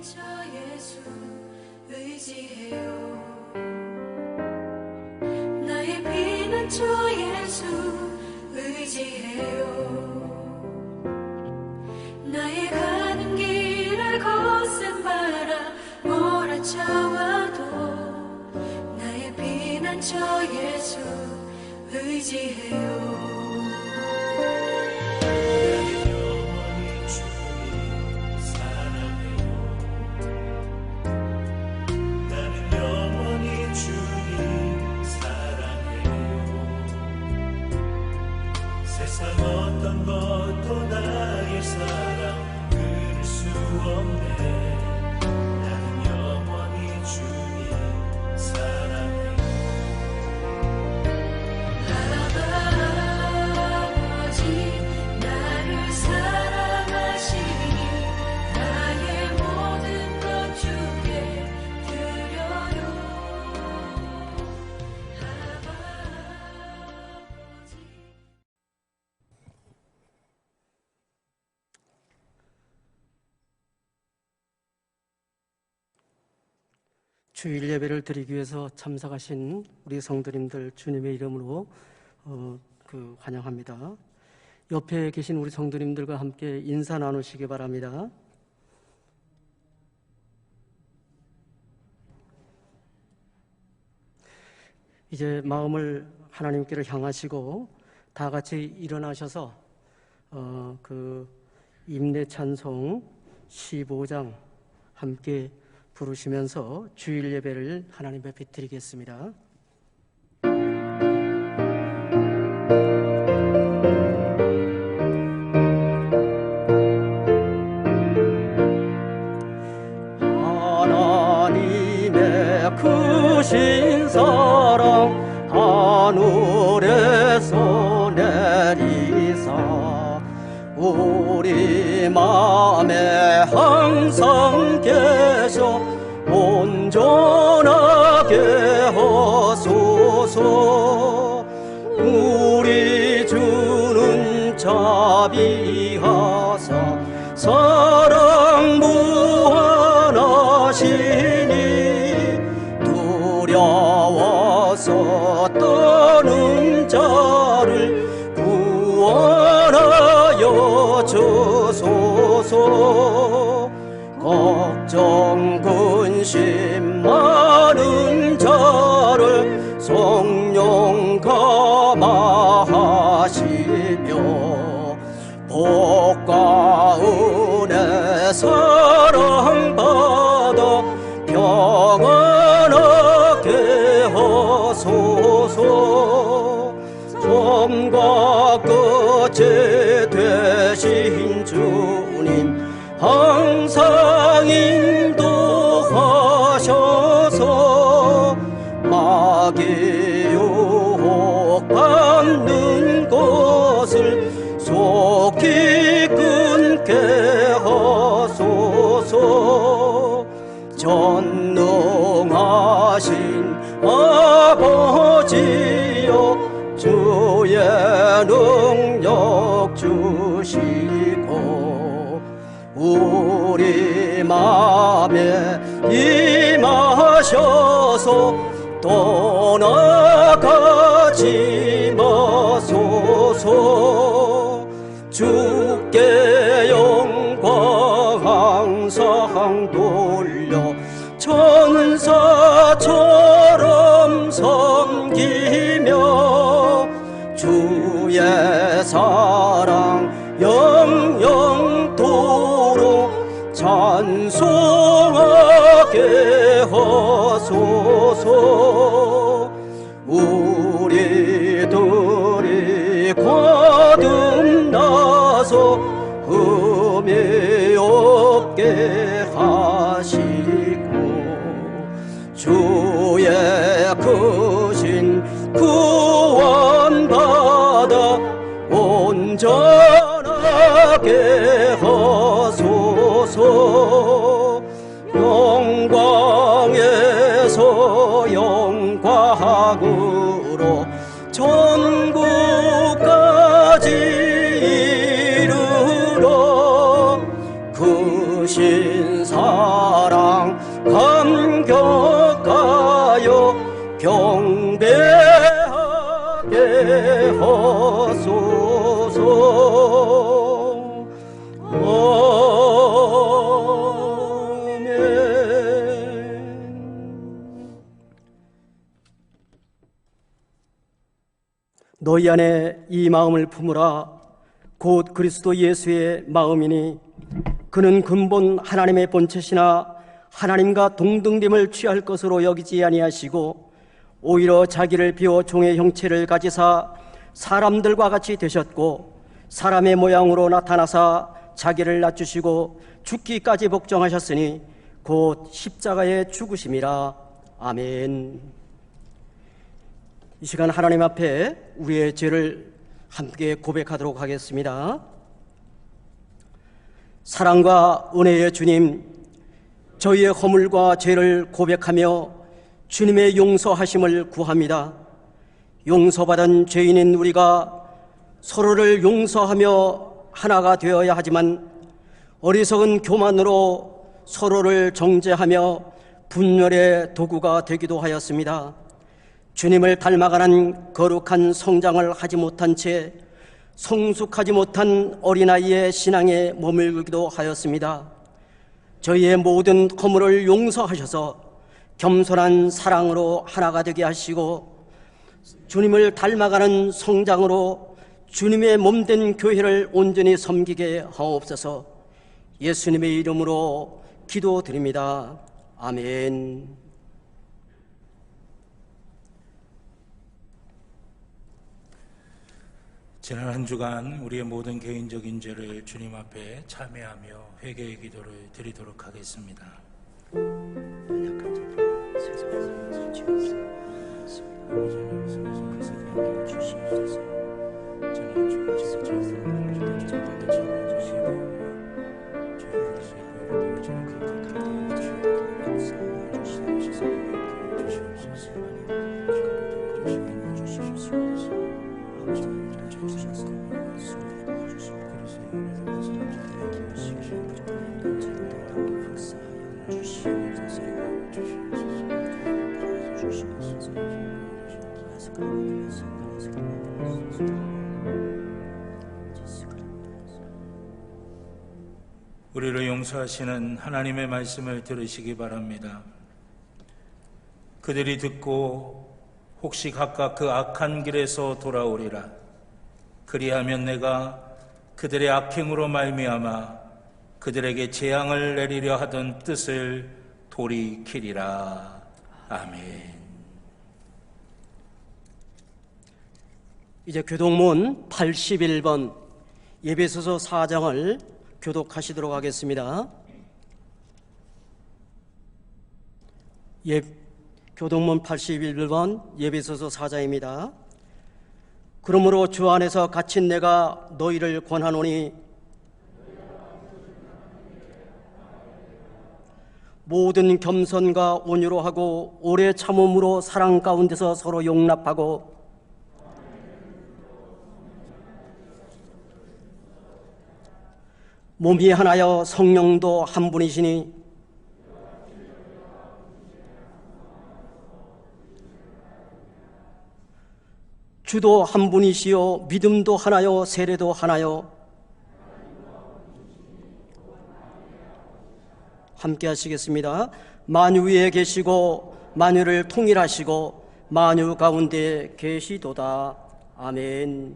저 예수 의지해요. 나의 피난처 예수 의지해요. 나의 가는 길을 거센 바람 몰아쳐와도 나의 피난처 예수 의지해요. 세상 어떤 것도 나의 사랑 끊을 수 없네. 나는 영원히 주님 사랑해요. 아버지 나를 사랑하시니 나의 모든 것 주께 드려요. 주일 예배를 드리기 위해서 참석하신 우리 성도님들 주님의 이름으로 환영합니다. 옆에 계신 우리 성도님들과 함께 인사 나누시기 바랍니다. 이제 마음을 하나님께로 향하시고 다 같이 일어나셔서 임내 찬송 15장 함께 부르시면서 주일 예배를 하나님 앞에 드리겠습니다. 하나님의 크신 사랑 하늘에서 내리사 우리 마음에 항상 계셔 온전하게 하소서. 우리 주는 자비하사 사랑 무한하시니 두려워서 떠는 자를 구원하여 주소서. 걱정 근심 많은 자를 성령 감화하시며 복과 은혜 사랑받아 평안하게 하소서. 처음과 끝이 되신 주님 항상 인도하셔서 마귀 유혹받는 것을 속히 끊게 하소서. 전능하신 아버지여 주의 능력 주시고 우리 마음에 임하셔서 떠나가지 마소서. 주께 영광 항상 돌려 천사처럼 섬기며 주의 사랑 영영토록 찬송하게 하소서. 우리들이 거듭나서 흠이 없게 하시고 주의 크신 구원받아 온전하게 하소서. 영광에서 영광으로 천국까지 이르러 크신 사랑 너희 안에 이 마음을 품으라. 곧 그리스도 예수의 마음이니 그는 근본 하나님의 본체시나 하나님과 동등됨을 취할 것으로 여기지 아니하시고 오히려 자기를 비워 종의 형체를 가지사 사람들과 같이 되셨고 사람의 모양으로 나타나사 자기를 낮추시고 죽기까지 복종하셨으니 곧 십자가에 죽으심이라. 아멘. 이 시간 하나님 앞에 우리의 죄를 함께 고백하도록 하겠습니다. 사랑과 은혜의 주님, 저희의 허물과 죄를 고백하며 주님의 용서하심을 구합니다. 용서받은 죄인인 우리가 서로를 용서하며 하나가 되어야 하지만 어리석은 교만으로 서로를 정죄하며 분열의 도구가 되기도 하였습니다. 주님을 닮아가는 거룩한 성장을 하지 못한 채 성숙하지 못한 어린아이의 신앙에 머물기도 하였습니다. 저희의 모든 허물을 용서하셔서 겸손한 사랑으로 하나가 되게 하시고 주님을 닮아가는 성장으로 주님의 몸된 교회를 온전히 섬기게 하옵소서. 예수님의 이름으로 기도드립니다. 아멘. 지난 한 주간 우리의 모든 개인적인 죄를 주님 앞에 참회하며 회개의 기도를 드리도록 하겠습니다. 우리를 용서하시는 하나님의 말씀을 들으시기 바랍니다. 그들이 듣고 혹시 각각 그 악한 길에서 돌아오리라. 그리하면 내가 그들의 악행으로 말미암아 그들에게 재앙을 내리려 하던 뜻을 돌이키리라. 아멘. 이제 교독문 81번 예배소서 4장을 교독하시도록 하겠습니다. 교독문 81번 예배소서 4장입니다. 그러므로 주 안에서 갇힌 내가 너희를 권하노니 모든 겸손과 온유로 하고 오래 참음으로 사랑 가운데서 서로 용납하고 몸이 하나여 성령도 한 분이시니 주도 한 분이시요 믿음도 하나요 세례도 하나요. 함께 하시겠습니다. 만유 위에 계시고 만유를 통일하시고 만유 가운데 계시도다. 아멘.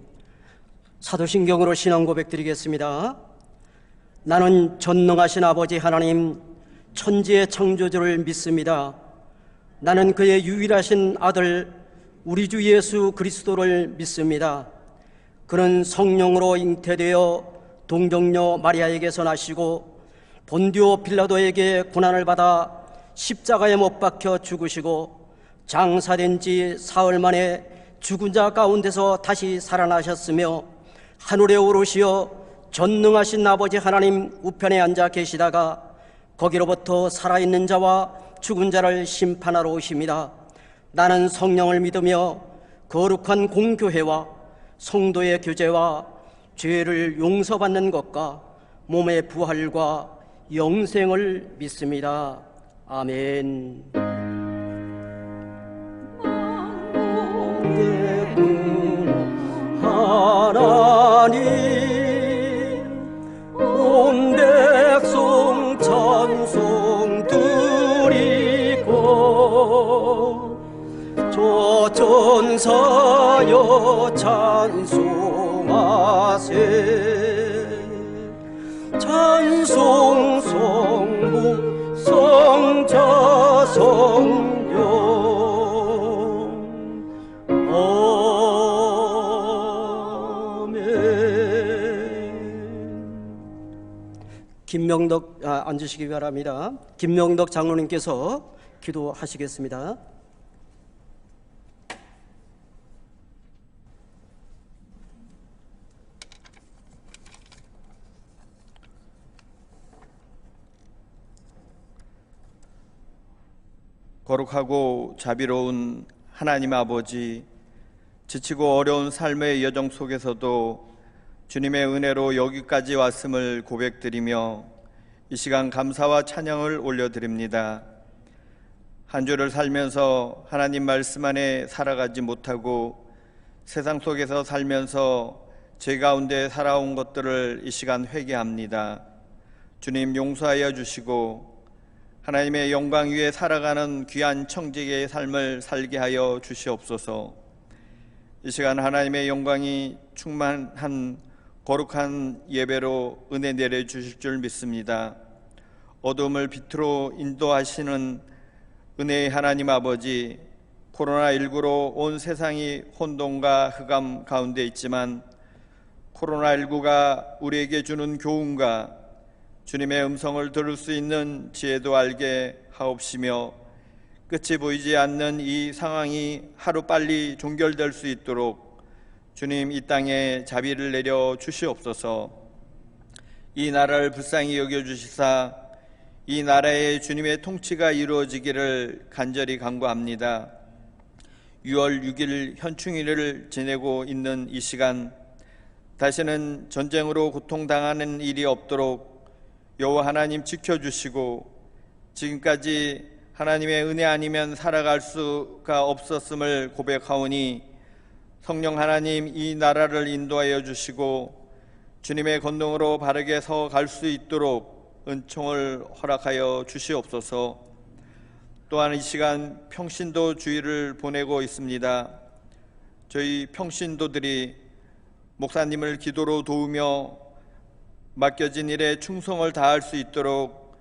사도신경으로 신앙 고백 드리겠습니다. 나는 전능하신 아버지 하나님 천지의 창조주를 믿습니다. 나는 그의 유일하신 아들 우리 주 예수 그리스도를 믿습니다. 그는 성령으로 잉태되어 동정녀 마리아에게서 나시고 본디오 빌라도에게 고난을 받아 십자가에 못 박혀 죽으시고 장사된 지 사흘 만에 죽은 자 가운데서 다시 살아나셨으며 하늘에 오르시어 전능하신 아버지 하나님 우편에 앉아 계시다가 거기로부터 살아있는 자와 죽은 자를 심판하러 오십니다. 나는 성령을 믿으며 거룩한 공교회와 성도의 교제와 죄를 용서받는 것과 몸의 부활과 영생을 믿습니다. 아멘. 하나님 온 백성 찬송 드리고 저 천사 하여 찬송하세. 찬송 성부 성자 성령 아멘. 김명덕 앉으시기 바랍니다. 김명덕 장로님께서 기도하시겠습니다. 거룩하고 자비로운 하나님 아버지, 지치고 어려운 삶의 여정 속에서도 주님의 은혜로 여기까지 왔음을 고백드리며 이 시간 감사와 찬양을 올려드립니다. 한 주를 살면서 하나님 말씀 안에 살아가지 못하고 세상 속에서 살면서 죄 가운데 살아온 것들을 이 시간 회개합니다. 주님 용서하여 주시고 하나님의 영광 위에 살아가는 귀한 청지기의 삶을 살게 하여 주시옵소서. 이 시간 하나님의 영광이 충만한 거룩한 예배로 은혜 내려주실 줄 믿습니다. 어둠을 빛으로 인도하시는 은혜의 하나님 아버지, 코로나19로 온 세상이 혼돈과 흑암 가운데 있지만 코로나19가 우리에게 주는 교훈과 주님의 음성을 들을 수 있는 지혜도 알게 하옵시며 끝이 보이지 않는 이 상황이 하루빨리 종결될 수 있도록 주님 이 땅에 자비를 내려 주시옵소서. 이 나라를 불쌍히 여겨주시사 이 나라에 주님의 통치가 이루어지기를 간절히 간구합니다. 6월 6일 현충일을 지내고 있는 이 시간, 다시는 전쟁으로 고통당하는 일이 없도록 여호와 하나님 지켜주시고 지금까지 하나님의 은혜 아니면 살아갈 수가 없었음을 고백하오니 성령 하나님 이 나라를 인도하여 주시고 주님의 권능으로 바르게 서 갈 수 있도록 은총을 허락하여 주시옵소서. 또한 이 시간 평신도 주일을 보내고 있습니다. 저희 평신도들이 목사님을 기도로 도우며 맡겨진 일에 충성을 다할 수 있도록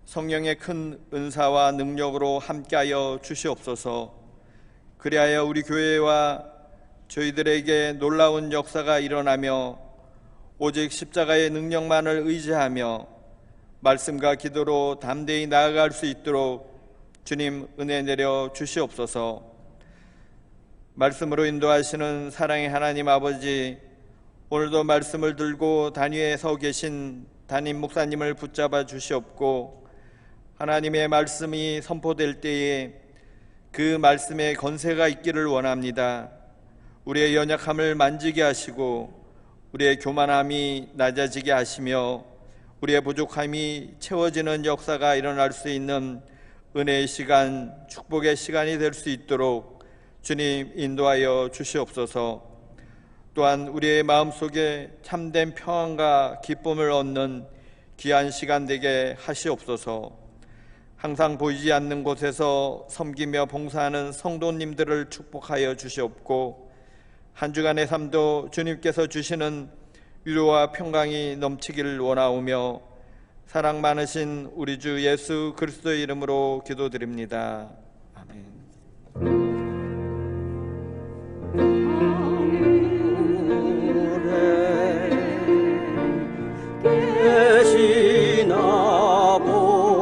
성령의 큰 은사와 능력으로 함께하여 주시옵소서. 그리하여 우리 교회와 저희들에게 놀라운 역사가 일어나며 오직 십자가의 능력만을 의지하며 말씀과 기도로 담대히 나아갈 수 있도록 주님 은혜 내려 주시옵소서. 말씀으로 인도하시는 사랑의 하나님 아버지, 오늘도 말씀을 들고 단위에 서 계신 담임 목사님을 붙잡아 주시옵고 하나님의 말씀이 선포될 때에 그 말씀에 건세가 있기를 원합니다. 우리의 연약함을 만지게 하시고 우리의 교만함이 낮아지게 하시며 우리의 부족함이 채워지는 역사가 일어날 수 있는 은혜의 시간, 축복의 시간이 될 수 있도록 주님 인도하여 주시옵소서. 또한 우리의 마음속에 참된 평안과 기쁨을 얻는 귀한 시간 되게 하시옵소서. 항상 보이지 않는 곳에서 섬기며 봉사하는 성도님들을 축복하여 주시옵고 한 주간의 삶도 주님께서 주시는 위로와 평강이 넘치기를 원하오며 사랑 많으신 우리 주 예수 그리스도의 이름으로 기도드립니다. 아멘. 계신 아버지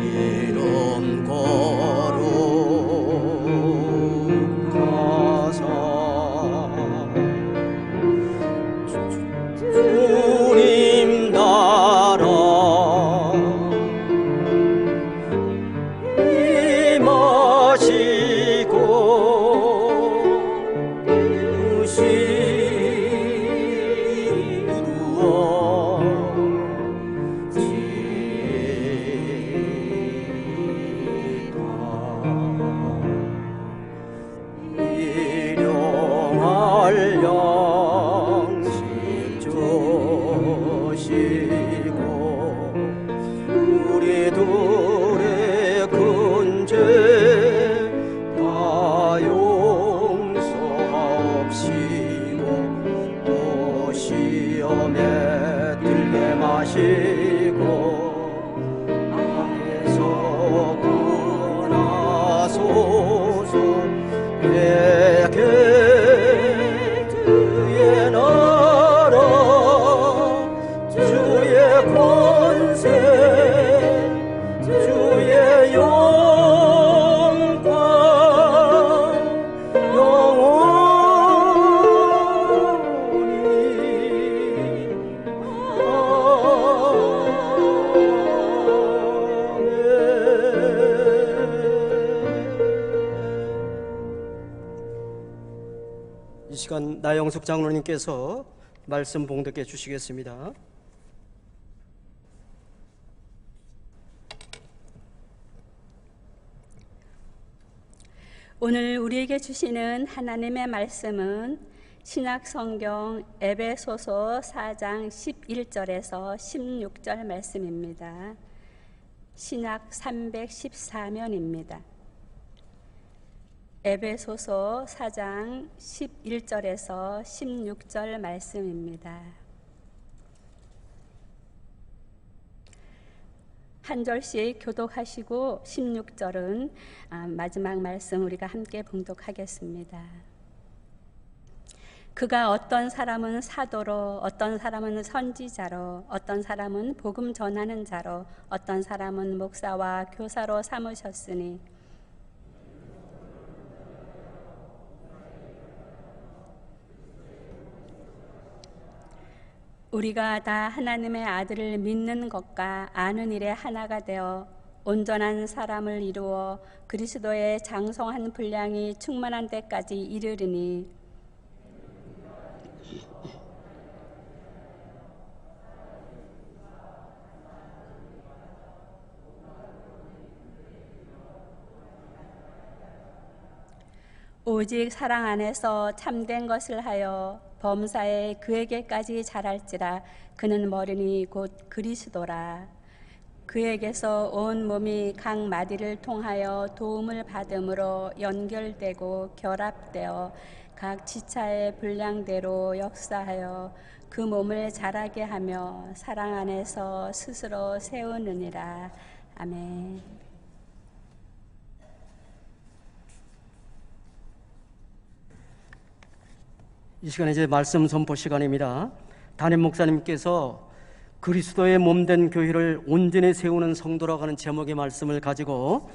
이름 거룩하사 주님 나라 임하시고 주시 안에서 구원하소서. 내게 주의 나라 주의 권세 주의 영광 영원히 이 시간 나영숙 장로님께서 말씀 봉독해 주시겠습니다. 오늘 우리에게 주시는 하나님의 말씀은 신약성경 에베소서 4장 11절에서 16절 말씀입니다. 신약 314면입니다. 에베소서 4장 11절에서 16절 말씀입니다. 한 절씩 교독하시고 16절은 마지막 말씀 우리가 함께 봉독하겠습니다. 그가 어떤 사람은 사도로, 어떤 사람은 선지자로, 어떤 사람은 복음 전하는 자로, 어떤 사람은 목사와 교사로 삼으셨으니 우리가 다 하나님의 아들을 믿는 것과 아는 일에 하나가 되어 온전한 사람을 이루어 그리스도의 장성한 분량이 충만한 때까지 이르리니 오직 사랑 안에서 참된 것을 하여 범사에 그에게까지 자랄지라. 그는 머리니 곧 그리스도라. 그에게서 온 몸이 각 마디를 통하여 도움을 받음으로 연결되고 결합되어 각 지체의 분량대로 역사하여 그 몸을 자라게 하며 사랑 안에서 스스로 세우느니라. 아멘. 이 시간에 이제 말씀 선포 시간입니다. 담임 목사님께서 그리스도의 몸된 교회를 온전히 세우는 성도라고 하는 제목의 말씀을 가지고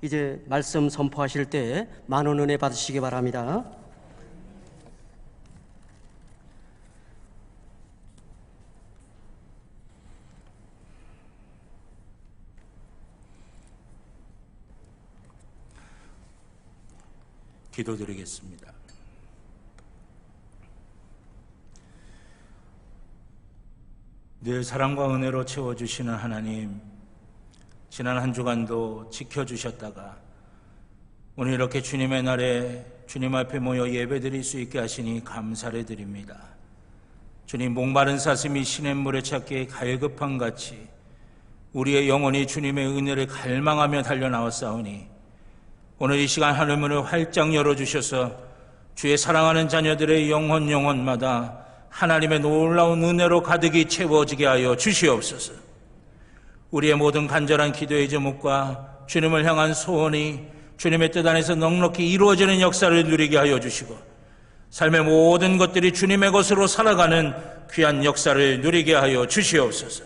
이제 말씀 선포하실 때 많은 은혜 받으시기 바랍니다. 기도드리겠습니다. 늘 사랑과 은혜로 채워주시는 하나님, 지난 한 주간도 지켜주셨다가 오늘 이렇게 주님의 날에 주님 앞에 모여 예배드릴 수 있게 하시니 감사를 드립니다. 주님, 목마른 사슴이 시냇물에 찾기에 갈급한 같이 우리의 영혼이 주님의 은혜를 갈망하며 달려나왔사오니 오늘 이 시간 하늘문을 활짝 열어주셔서 주의 사랑하는 자녀들의 영혼마다 하나님의 놀라운 은혜로 가득히 채워지게 하여 주시옵소서. 우리의 모든 간절한 기도의 제목과 주님을 향한 소원이 주님의 뜻 안에서 넉넉히 이루어지는 역사를 누리게 하여 주시고 삶의 모든 것들이 주님의 것으로 살아가는 귀한 역사를 누리게 하여 주시옵소서.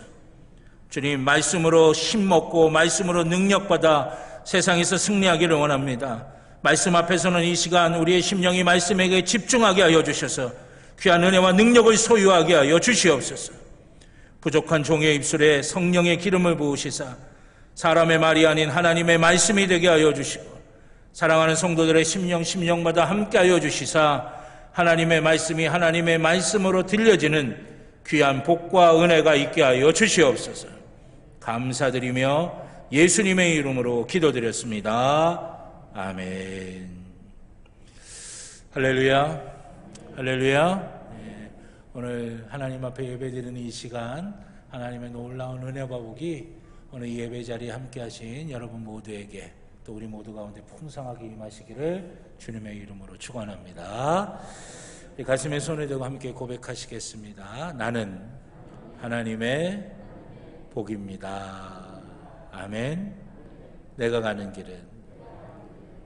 주님, 말씀으로 힘먹고 말씀으로 능력받아 세상에서 승리하기를 원합니다. 말씀 앞에서는 이 시간 우리의 심령이 말씀에게 집중하게 하여 주셔서 귀한 은혜와 능력을 소유하게 하여 주시옵소서. 부족한 종의 입술에 성령의 기름을 부으시사 사람의 말이 아닌 하나님의 말씀이 되게 하여 주시고 사랑하는 성도들의 심령마다 함께 하여 주시사 하나님의 말씀이 하나님의 말씀으로 들려지는 귀한 복과 은혜가 있게 하여 주시옵소서. 감사드리며 예수님의 이름으로 기도드렸습니다. 아멘. 할렐루야. 할렐루야. 네, 오늘 하나님 앞에 예배드리는 이 시간 하나님의 놀라운 은혜와 복이 오늘 이 예배 자리에 함께 하신 여러분 모두에게 또 우리 모두 가운데 풍성하게 임하시기를 주님의 이름으로 축원합니다. 가슴에 손을 대고 함께 고백하시겠습니다. 나는 하나님의 복입니다. 아멘. 내가 가는 길은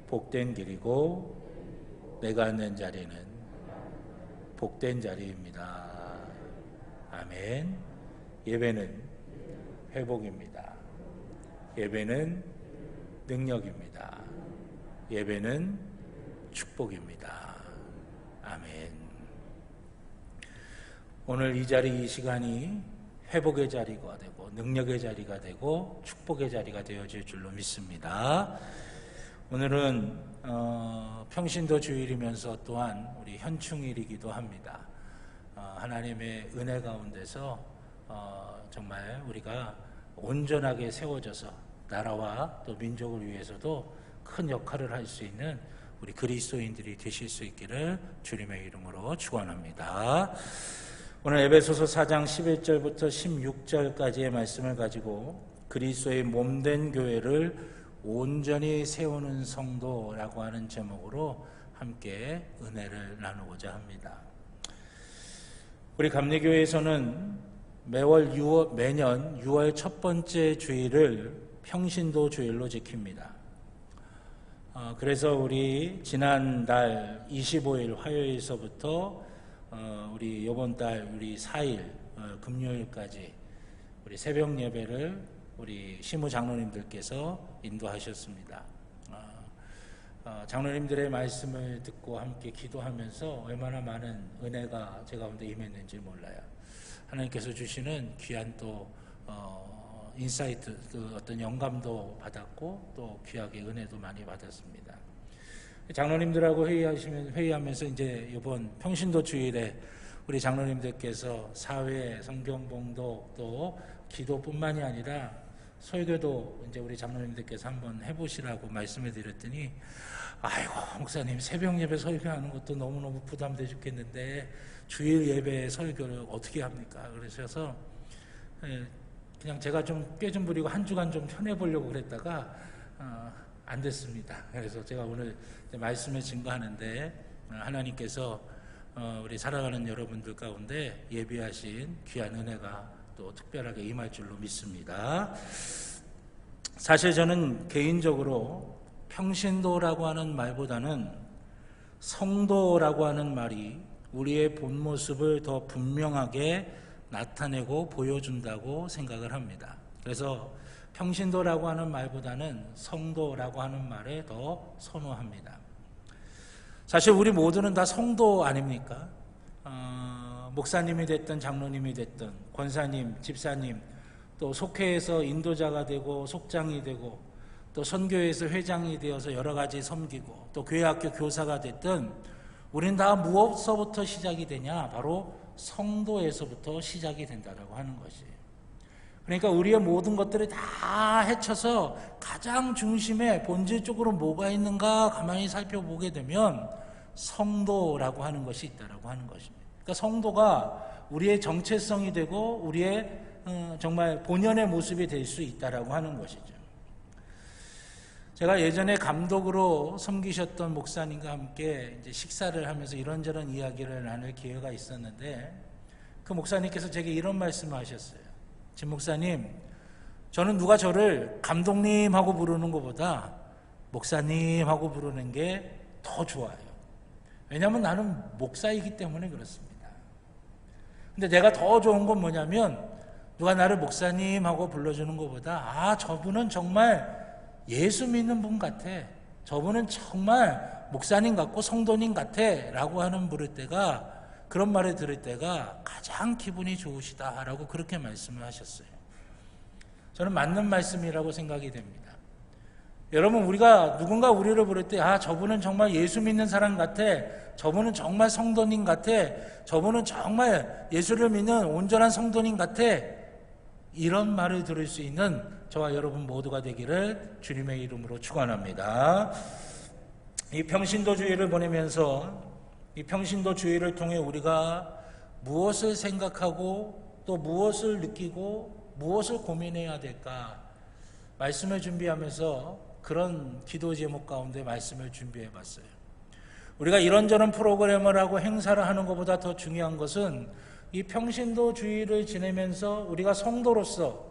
복된 길이고 내가 앉는 자리는 복된 자리입니다. 아멘. 예배는 회복입니다. 예배는 능력입니다. 예배는 축복입니다. 아멘. 오늘 이 자리, 이 시간이 회복의 자리가 되고 능력의 자리가 되고 축복의 자리가 되어질 줄로 믿습니다. 오늘은 평신도 주일이면서 또한 우리 현충일이기도 합니다. 하나님의 은혜 가운데서 정말 우리가 온전하게 세워져서 나라와 또 민족을 위해서도 큰 역할을 할 수 있는 우리 그리스도인들이 되실 수 있기를 주님의 이름으로 축원합니다. 오늘 에베소서 4장 11절부터 16절까지의 말씀을 가지고 그리스도의 몸된 교회를 온전히 세우는 성도라고 하는 제목으로 함께 은혜를 나누고자 합니다. 우리 감리교회에서는 매년 6월 첫 번째 주일을 평신도 주일로 지킵니다. 그래서 우리 지난달 25일 화요일서부터 우리 이번 달 우리 4일 금요일까지 우리 새벽 예배를 우리 시무 장로님들께서 인도하셨습니다. 장로님들의 말씀을 듣고 함께 기도하면서 얼마나 많은 은혜가 제 가운데 임했는지 몰라요. 하나님께서 주시는 귀한 또 인사이트, 어떤 영감도 받았고 또 귀하게 은혜도 많이 받았습니다. 장로님들하고 회의하면서 이제 이번 평신도 주일에 우리 장로님들께서 사회, 성경봉독 또 기도뿐만이 아니라 설교도 이제 우리 장로님들께서 한번 해보시라고 말씀을 드렸더니, 아이고 목사님 새벽 예배 설교하는 것도 너무너무 부담돼 죽겠는데 주일 예배 설교를 어떻게 합니까? 그러셔서 그냥 제가 좀 꾀 좀 부리고 한 주간 좀 편해보려고 그랬다가 안 됐습니다. 그래서 제가 오늘 말씀을 증거하는데 하나님께서 우리 살아가는 여러분들 가운데 예비하신 귀한 은혜가 또 특별하게 임할 줄로 믿습니다. 사실 저는 개인적으로 평신도라고 하는 말보다는 성도라고 하는 말이 우리의 본 모습을 더 분명하게 나타내고 보여준다고 생각을 합니다. 그래서 평신도라고 하는 말보다는 성도라고 하는 말에 더 선호합니다. 사실 우리 모두는 다 성도 아닙니까? 목사님이 됐든 장로님이 됐든 권사님, 집사님, 또 속회에서 인도자가 되고 속장이 되고 또 선교회에서 회장이 되어서 여러 가지 섬기고 또 교회학교 교사가 됐든 우린 다 무엇서부터 시작이 되냐? 바로 성도에서부터 시작이 된다라고 하는 것이에요. 그러니까 우리의 모든 것들을 다 헤쳐서 가장 중심에 본질적으로 뭐가 있는가 가만히 살펴보게 되면 성도라고 하는 것이 있다라고 하는 것입니다. 그러니까 성도가 우리의 정체성이 되고 우리의 정말 본연의 모습이 될 수 있다라고 하는 것이죠. 제가 예전에 감독으로 섬기셨던 목사님과 함께 이제 식사를 하면서 이런저런 이야기를 나눌 기회가 있었는데 그 목사님께서 제게 이런 말씀을 하셨어요. 진 목사님, 저는 누가 저를 감독님하고 부르는 것보다 목사님하고 부르는 게 더 좋아요. 왜냐하면 나는 목사이기 때문에 그렇습니다. 근데 내가 더 좋은 건 뭐냐면 누가 나를 목사님하고 불러주는 것보다 저분은 정말 예수 믿는 분 같아. 저분은 정말 목사님 같고 성도님 같아 라고 하는 부를 때가 그런 말을 들을 때가 가장 기분이 좋으시다라고 그렇게 말씀을 하셨어요. 저는 맞는 말씀이라고 생각이 됩니다. 여러분 우리가 누군가 우리를 부를 때 저분은 정말 예수 믿는 사람 같아. 저분은 정말 성도님 같아. 저분은 정말 예수를 믿는 온전한 성도님 같아. 이런 말을 들을 수 있는 저와 여러분 모두가 되기를 주님의 이름으로 축원합니다. 이 평신도 주의를 보내면서 이 평신도 주의를 통해 우리가 무엇을 생각하고 또 무엇을 느끼고 무엇을 고민해야 될까 말씀을 준비하면서 그런 기도 제목 가운데 말씀을 준비해 봤어요. 우리가 이런저런 프로그램을 하고 행사를 하는 것보다 더 중요한 것은 이 평신도 주의를 지내면서 우리가 성도로서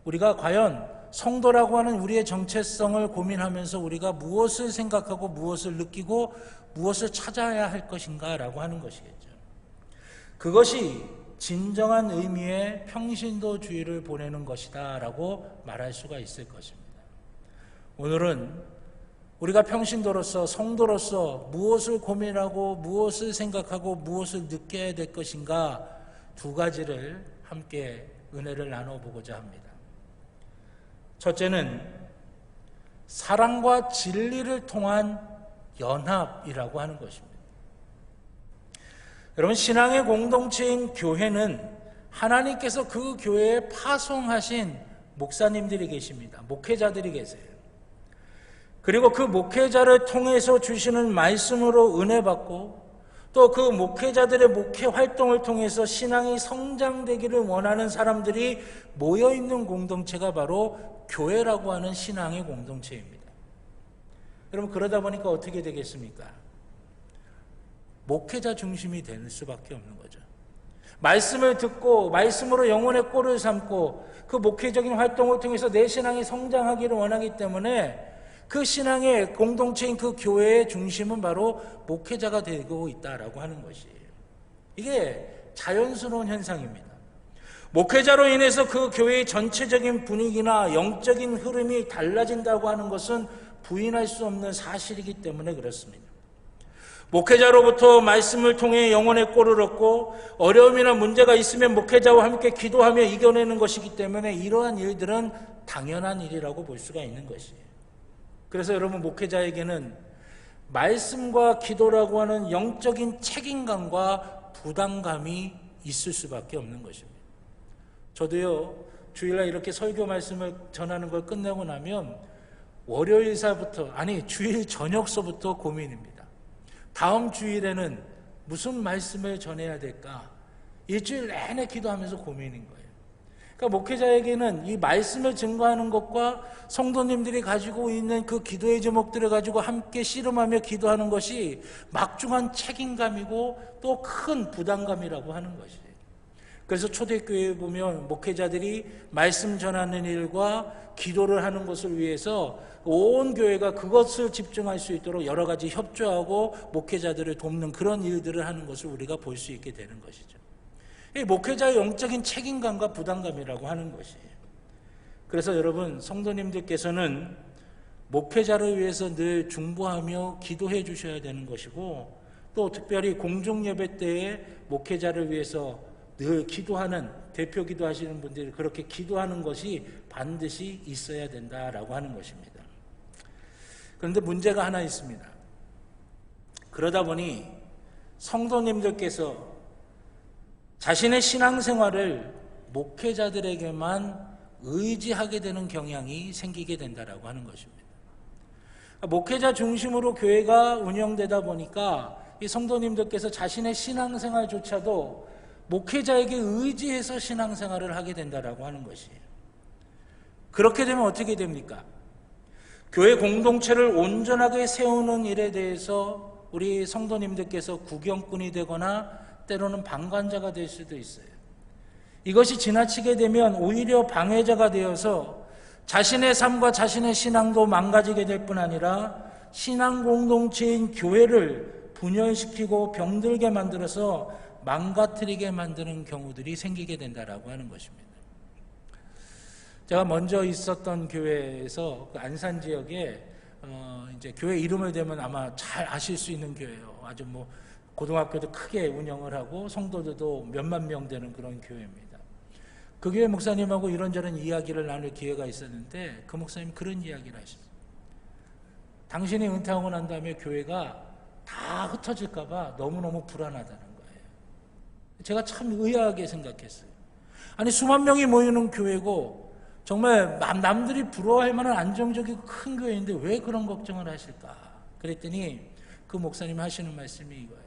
우리가 과연 성도라고 하는 우리의 정체성을 고민하면서 우리가 무엇을 생각하고 무엇을 느끼고 무엇을 찾아야 할 것인가라고 하는 것이겠죠. 그것이 진정한 의미의 평신도주의를 보내는 것이다 라고 말할 수가 있을 것입니다. 오늘은 우리가 평신도로서 성도로서 무엇을 고민하고 무엇을 생각하고 무엇을 느껴야 될 것인가 두 가지를 함께 은혜를 나눠보고자 합니다. 첫째는 사랑과 진리를 통한 연합이라고 하는 것입니다. 여러분, 신앙의 공동체인 교회는 하나님께서 그 교회에 파송하신 목사님들이 계십니다. 목회자들이 계세요. 그리고 그 목회자를 통해서 주시는 말씀으로 은혜 받고 또 그 목회자들의 목회 활동을 통해서 신앙이 성장되기를 원하는 사람들이 모여있는 공동체가 바로 교회라고 하는 신앙의 공동체입니다. 여러분, 그러다 보니까 어떻게 되겠습니까? 목회자 중심이 될 수밖에 없는 거죠. 말씀을 듣고 말씀으로 영혼의 꼴을 삼고 그 목회적인 활동을 통해서 내 신앙이 성장하기를 원하기 때문에 그 신앙의 공동체인 그 교회의 중심은 바로 목회자가 되고 있다라고 하는 것이에요. 이게 자연스러운 현상입니다. 목회자로 인해서 그 교회의 전체적인 분위기나 영적인 흐름이 달라진다고 하는 것은 부인할 수 없는 사실이기 때문에 그렇습니다. 목회자로부터 말씀을 통해 영혼의 꼴을 얻고 어려움이나 문제가 있으면 목회자와 함께 기도하며 이겨내는 것이기 때문에 이러한 일들은 당연한 일이라고 볼 수가 있는 것이에요. 그래서 여러분, 목회자에게는 말씀과 기도라고 하는 영적인 책임감과 부담감이 있을 수밖에 없는 것입니다. 저도요, 주일날 이렇게 설교 말씀을 전하는 걸 끝내고 나면 월요일서부터, 주일 저녁서부터 고민입니다. 다음 주일에는 무슨 말씀을 전해야 될까? 일주일 내내 기도하면서 고민인 거예요. 그러니까 목회자에게는 이 말씀을 증거하는 것과 성도님들이 가지고 있는 그 기도의 제목들을 가지고 함께 씨름하며 기도하는 것이 막중한 책임감이고 또 큰 부담감이라고 하는 것이에요. 그래서 초대교회에 보면 목회자들이 말씀 전하는 일과 기도를 하는 것을 위해서 온 교회가 그것을 집중할 수 있도록 여러 가지 협조하고 목회자들을 돕는 그런 일들을 하는 것을 우리가 볼 수 있게 되는 것이죠. 이 목회자의 영적인 책임감과 부담감이라고 하는 것이에요. 그래서 여러분, 성도님들께서는 목회자를 위해서 늘 중보하며 기도해 주셔야 되는 것이고 또 특별히 공중예배 때에 목회자를 위해서 늘 기도하는, 대표 기도하시는 분들이 그렇게 기도하는 것이 반드시 있어야 된다라고 하는 것입니다. 그런데 문제가 하나 있습니다. 그러다 보니 성도님들께서 자신의 신앙생활을 목회자들에게만 의지하게 되는 경향이 생기게 된다라고 하는 것입니다. 목회자 중심으로 교회가 운영되다 보니까 이 성도님들께서 자신의 신앙생활조차도 목회자에게 의지해서 신앙생활을 하게 된다라고 하는 것이에요. 그렇게 되면 어떻게 됩니까? 교회 공동체를 온전하게 세우는 일에 대해서 우리 성도님들께서 구경꾼이 되거나 때로는 방관자가 될 수도 있어요. 이것이 지나치게 되면 오히려 방해자가 되어서 자신의 삶과 자신의 신앙도 망가지게 될 뿐 아니라 신앙 공동체인 교회를 분열시키고 병들게 만들어서 망가뜨리게 만드는 경우들이 생기게 된다라고 하는 것입니다. 제가 먼저 있었던 교회에서 그 안산 지역에 이제 교회 이름을 대면 아마 잘 아실 수 있는 교회예요. 아주 고등학교도 크게 운영을 하고 성도들도 몇만 명 되는 그런 교회입니다. 그 교회 목사님하고 이런저런 이야기를 나눌 기회가 있었는데 그 목사님 그런 이야기를 하셨어요. 당신이 은퇴하고 난 다음에 교회가 다 흩어질까 봐 너무너무 불안하다는 거예요. 제가 참 의아하게 생각했어요. 수만 명이 모이는 교회고 정말 남들이 부러워할 만한 안정적이고 큰 교회인데 왜 그런 걱정을 하실까? 그랬더니 그 목사님 하시는 말씀이 이거예요.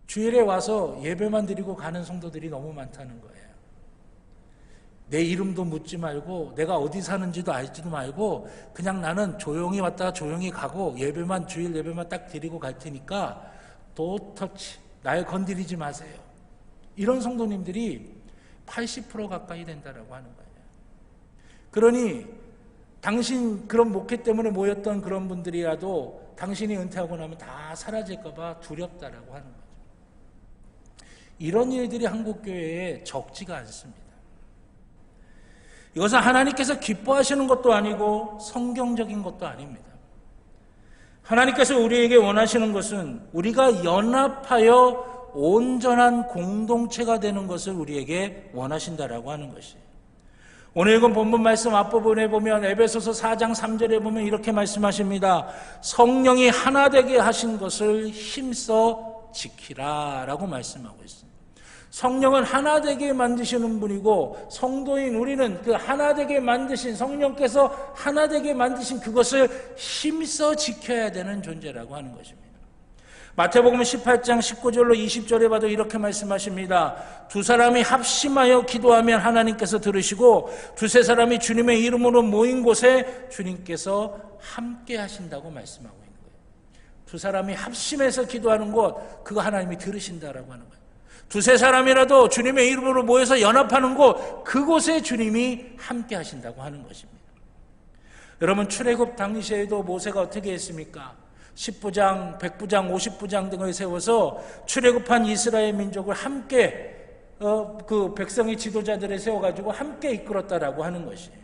주일에 와서 예배만 드리고 가는 성도들이 너무 많다는 거예요. 내 이름도 묻지 말고 내가 어디 사는지도 알지도 말고 그냥 나는 조용히 왔다가 조용히 가고 예배만, 주일 예배만 딱 드리고 갈 테니까 도 터치, 날 건드리지 마세요. 이런 성도님들이 80% 가까이 된다라고 하는 거예요. 그러니 당신 그런 목회 때문에 모였던 그런 분들이라도 당신이 은퇴하고 나면 다 사라질까 봐 두렵다라고 하는 거죠. 이런 일들이 한국교회에 적지가 않습니다. 이것은 하나님께서 기뻐하시는 것도 아니고 성경적인 것도 아닙니다. 하나님께서 우리에게 원하시는 것은 우리가 연합하여 온전한 공동체가 되는 것을 우리에게 원하신다라고 하는 것이에요. 오늘 읽은 본문 말씀 앞부분에 보면 에베소서 4장 3절에 보면 이렇게 말씀하십니다. 성령이 하나 되게 하신 것을 힘써 지키라 라고 말씀하고 있습니다. 성령은 하나 되게 만드시는 분이고 성도인 우리는 그 하나 되게 만드신 성령께서 하나 되게 만드신 그것을 힘써 지켜야 되는 존재라고 하는 것입니다. 마태복음 18장 19절로 20절에 봐도 이렇게 말씀하십니다. 두 사람이 합심하여 기도하면 하나님께서 들으시고 두세 사람이 주님의 이름으로 모인 곳에 주님께서 함께 하신다고 말씀하고 있는 거예요. 두 사람이 합심해서 기도하는 곳, 그거 하나님이 들으신다라고 하는 거예요. 두세 사람이라도 주님의 이름으로 모여서 연합하는 곳, 그곳에 주님이 함께 하신다고 하는 것입니다. 여러분, 출애굽 당시에도 모세가 어떻게 했습니까? 10부장, 100부장, 50부장 등을 세워서 출애굽한 이스라엘 민족을 함께 그 백성의 지도자들을 세워가지고 함께 이끌었다라고 하는 것이에요.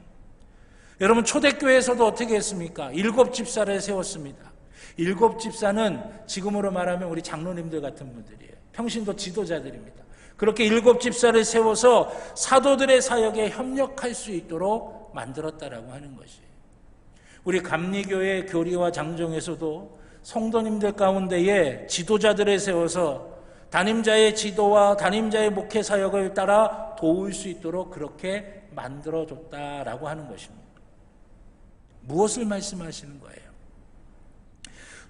여러분, 초대교회에서도 어떻게 했습니까? 7집사를 세웠습니다. 7집사는 지금으로 말하면 우리 장로님들 같은 분들이에요. 평신도 지도자들입니다. 그렇게 7집사를 세워서 사도들의 사역에 협력할 수 있도록 만들었다라고 하는 것이에요. 우리 감리교회 교리와 장정에서도 성도님들 가운데에 지도자들을 세워서 담임자의 지도와 담임자의 목회 사역을 따라 도울 수 있도록 그렇게 만들어줬다라고 하는 것입니다. 무엇을 말씀하시는 거예요?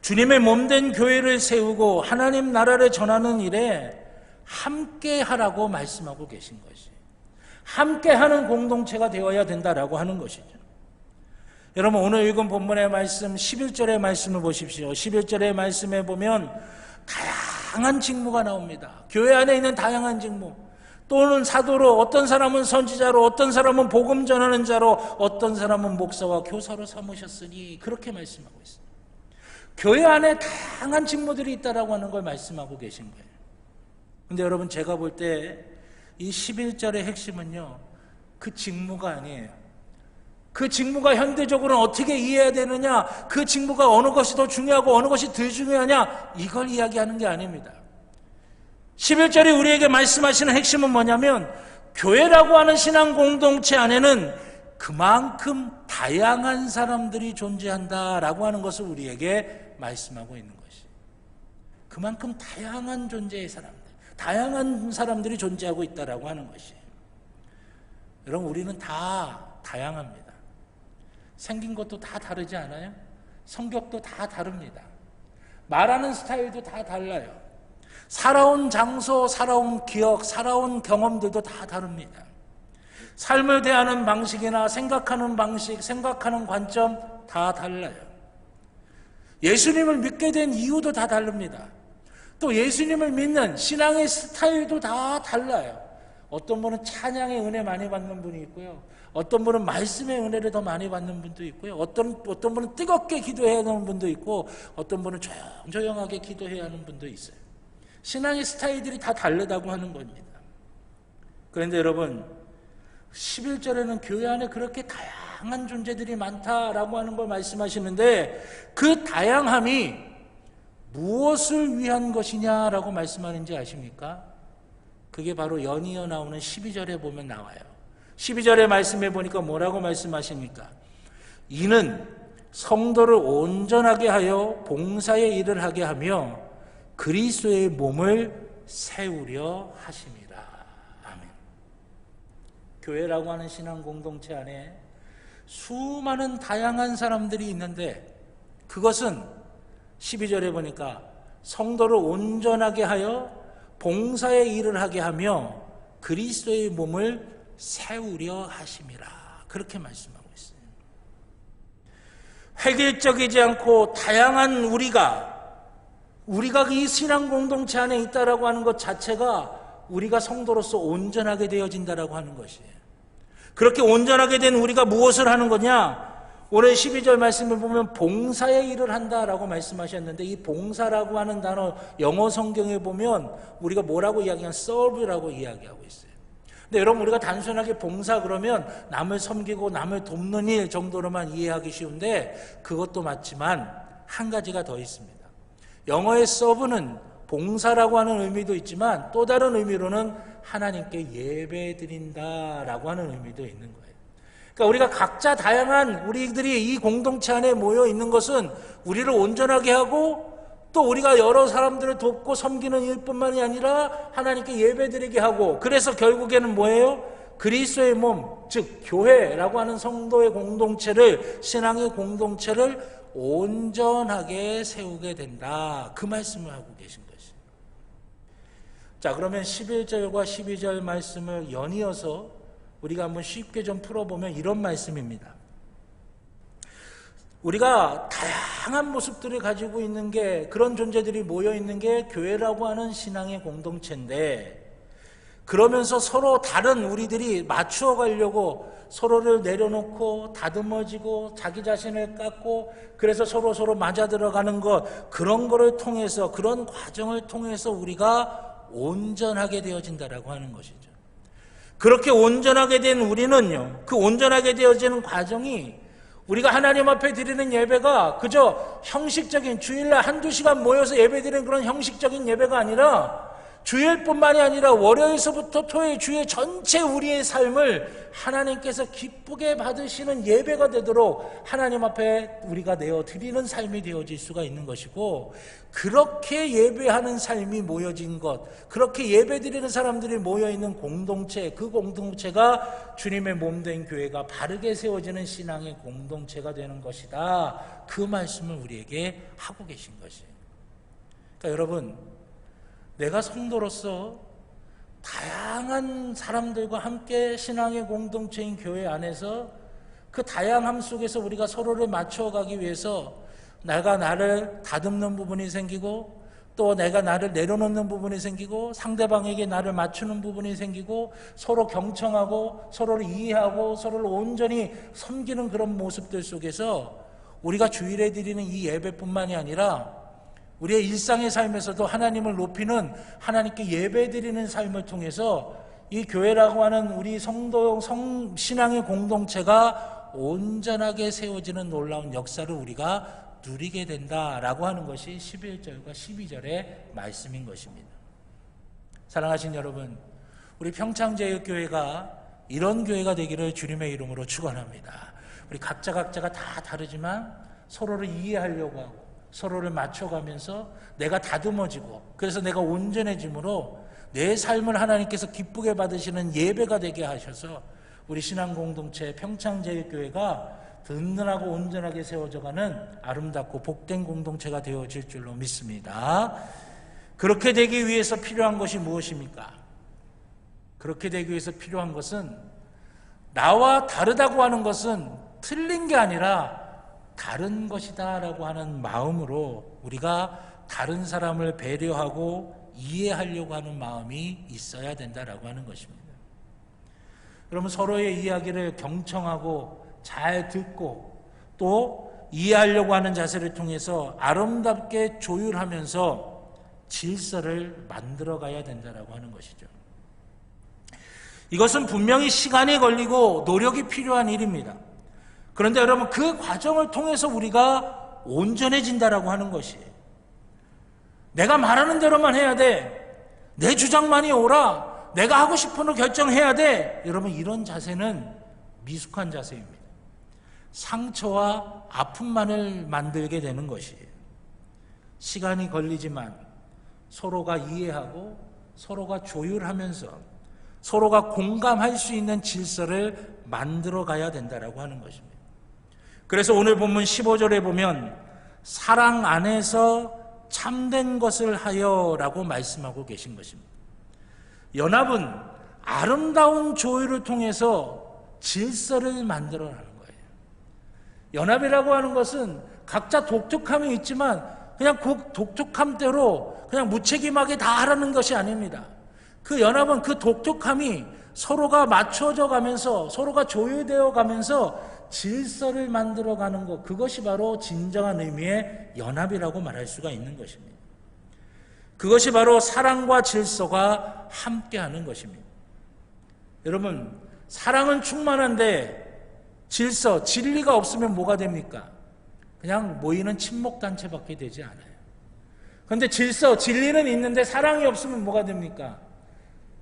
주님의 몸된 교회를 세우고 하나님 나라를 전하는 일에 함께 하라고 말씀하고 계신 것이에요. 함께 하는 공동체가 되어야 된다라고 하는 것이죠. 여러분, 오늘 읽은 본문의 말씀 11절의 말씀을 보십시오. 11절의 말씀에 보면 다양한 직무가 나옵니다. 교회 안에 있는 다양한 직무, 또는 사도로, 어떤 사람은 선지자로, 어떤 사람은 복음 전하는 자로, 어떤 사람은 목사와 교사로 삼으셨으니, 그렇게 말씀하고 있습니다. 교회 안에 다양한 직무들이 있다라고 하는 걸 말씀하고 계신 거예요. 근데 여러분, 제가 볼 때 이 11절의 핵심은요, 그 직무가 아니에요. 그 직무가 현대적으로는 어떻게 이해해야 되느냐, 그 직무가 어느 것이 더 중요하고 어느 것이 덜 중요하냐, 이걸 이야기하는 게 아닙니다. 11절이 우리에게 말씀하시는 핵심은 뭐냐면, 교회라고 하는 신앙 공동체 안에는 그만큼 다양한 사람들이 존재한다라고 하는 것을 우리에게 말씀하고 있는 것이. 그만큼 다양한 존재의 사람들, 다양한 사람들이 존재하고 있다라고 하는 것이. 여러분, 우리는 다 다양합니다. 생긴 것도 다 다르지 않아요? 성격도 다 다릅니다. 말하는 스타일도 다 달라요. 살아온 장소, 살아온 기억, 살아온 경험들도 다 다릅니다. 삶을 대하는 방식이나 생각하는 방식, 생각하는 관점 다 달라요. 예수님을 믿게 된 이유도 다 다릅니다. 또 예수님을 믿는 신앙의 스타일도 다 달라요. 어떤 분은 찬양의 은혜 많이 받는 분이 있고요. 어떤 분은 말씀의 은혜를 더 많이 받는 분도 있고요. 어떤 분은 뜨겁게 기도해야 하는 분도 있고, 어떤 분은 조용하게 기도해야 하는 분도 있어요. 신앙의 스타일들이 다 다르다고 하는 겁니다. 그런데 여러분, 11절에는 교회 안에 그렇게 다양한 존재들이 많다라고 하는 걸 말씀하시는데, 그 다양함이 무엇을 위한 것이냐라고 말씀하는지 아십니까? 그게 바로 연이어 나오는 12절에 보면 나와요. 12절의 말씀에 보니까 뭐라고 말씀하십니까? 이는 성도를 온전하게 하여 봉사의 일을 하게 하며 그리스도의 몸을 세우려 하심이라. 아멘. 교회라고 하는 신앙 공동체 안에 수많은 다양한 사람들이 있는데, 그것은 12절에 보니까 성도를 온전하게 하여 봉사의 일을 하게 하며 그리스도의 몸을 세우려 하심이라. 그렇게 말씀하고 있어요. 획일적이지 않고 다양한 우리가 이 신앙 공동체 안에 있다라고 하는 것 자체가 우리가 성도로서 온전하게 되어진다라고 하는 것이에요. 그렇게 온전하게 된 우리가 무엇을 하는 거냐? 올해 12절 말씀을 보면 봉사의 일을 한다라고 말씀하셨는데, 이 봉사라고 하는 단어 영어 성경에 보면 우리가 뭐라고 이야기하면 serve라고 이야기하고 있어요. 근데 여러분, 우리가 단순하게 봉사 그러면 남을 섬기고 남을 돕는 일 정도로만 이해하기 쉬운데, 그것도 맞지만 한 가지가 더 있습니다. 영어의 serve는 봉사라고 하는 의미도 있지만 또 다른 의미로는 하나님께 예배 드린다라고 하는 의미도 있는 거예요. 그러니까 우리가 각자 다양한 우리들이 이 공동체 안에 모여 있는 것은 우리를 온전하게 하고 또 우리가 여러 사람들을 돕고 섬기는 일뿐만이 아니라 하나님께 예배드리게 하고, 그래서 결국에는 뭐예요? 그리스도의 몸, 즉 교회라고 하는 성도의 공동체를, 신앙의 공동체를 온전하게 세우게 된다, 그 말씀을 하고 계신 것이에요. 자, 그러면 11절과 12절 말씀을 연이어서 우리가 한번 쉽게 좀 풀어보면 이런 말씀입니다. 우리가 다양한 모습들을 가지고 있는 게, 그런 존재들이 모여 있는 게 교회라고 하는 신앙의 공동체인데, 그러면서 서로 다른 우리들이 맞추어 가려고 서로를 내려놓고 다듬어지고 자기 자신을 깎고, 그래서 서로 맞아 들어가는 것, 그런 거를 통해서, 그런 과정을 통해서 우리가 온전하게 되어진다라고 하는 것이죠. 그렇게 온전하게 된 우리는요, 그 온전하게 되어지는 과정이 우리가 하나님 앞에 드리는 예배가 그저 형식적인 주일날 한두 시간 모여서 예배드리는 그런 형식적인 예배가 아니라, 주일뿐만이 아니라 월요일서부터 토요일 주일 전체 우리의 삶을 하나님께서 기쁘게 받으시는 예배가 되도록 하나님 앞에 우리가 내어드리는 삶이 되어질 수가 있는 것이고, 그렇게 예배하는 삶이 모여진 것, 그렇게 예배드리는 사람들이 모여있는 공동체, 그 공동체가 주님의 몸된 교회가 바르게 세워지는 신앙의 공동체가 되는 것이다, 그 말씀을 우리에게 하고 계신 것이에요. 그러니까 여러분, 내가 성도로서 다양한 사람들과 함께 신앙의 공동체인 교회 안에서 그 다양함 속에서 우리가 서로를 맞춰가기 위해서 내가 나를 다듬는 부분이 생기고, 또 내가 나를 내려놓는 부분이 생기고, 상대방에게 나를 맞추는 부분이 생기고, 서로 경청하고 서로를 이해하고 서로를 온전히 섬기는 그런 모습들 속에서 우리가 주일에 드리는 이 예배뿐만이 아니라 우리의 일상의 삶에서도 하나님을 높이는, 하나님께 예배드리는 삶을 통해서 이 교회라고 하는 우리 성도 신앙의 공동체가 온전하게 세워지는 놀라운 역사를 우리가 누리게 된다라고 하는 것이 11절과 12절의 말씀인 것입니다. 사랑하신 여러분, 우리 평창제일교회가 이런 교회가 되기를 주님의 이름으로 축원합니다. 우리 각자가 다 다르지만 서로를 이해하려고 하고 서로를 맞춰가면서 내가 다듬어지고, 그래서 내가 온전해짐으로 내 삶을 하나님께서 기쁘게 받으시는 예배가 되게 하셔서 우리 신앙공동체 평창제일교회가 든든하고 온전하게 세워져가는 아름답고 복된 공동체가 되어질 줄로 믿습니다. 그렇게 되기 위해서 필요한 것이 무엇입니까? 그렇게 되기 위해서 필요한 것은, 나와 다르다고 하는 것은 틀린 게 아니라 다른 것이다 라고 하는 마음으로 우리가 다른 사람을 배려하고 이해하려고 하는 마음이 있어야 된다라고 하는 것입니다. 여러분, 서로의 이야기를 경청하고 잘 듣고 또 이해하려고 하는 자세를 통해서 아름답게 조율하면서 질서를 만들어 가야 된다라고 하는 것이죠. 이것은 분명히 시간이 걸리고 노력이 필요한 일입니다. 그런데 여러분, 그 과정을 통해서 우리가 온전해진다라고 하는 것이에요. 내가 말하는 대로만 해야 돼, 내 주장만이 옳아, 내가 하고 싶은 걸 결정해야 돼, 여러분, 이런 자세는 미숙한 자세입니다. 상처와 아픔만을 만들게 되는 것이에요. 시간이 걸리지만 서로가 이해하고 서로가 조율하면서 서로가 공감할 수 있는 질서를 만들어 가야 된다라고 하는 것입니다. 그래서 오늘 본문 15절에 보면 사랑 안에서 참된 것을 하여라고 말씀하고 계신 것입니다. 연합은 아름다운 조율을 통해서 질서를 만들어가는 거예요. 연합이라고 하는 것은 각자 독특함이 있지만 그냥 그 독특함대로 그냥 무책임하게 다 하라는 것이 아닙니다. 그 연합은 그 독특함이 서로가 맞춰져 가면서 서로가 조율되어 가면서 질서를 만들어가는 것, 그것이 바로 진정한 의미의 연합이라고 말할 수가 있는 것입니다. 그것이 바로 사랑과 질서가 함께하는 것입니다. 여러분, 사랑은 충만한데 질서, 진리가 없으면 뭐가 됩니까? 그냥 모이는 친목단체밖에 되지 않아요. 그런데 질서, 진리는 있는데 사랑이 없으면 뭐가 됩니까?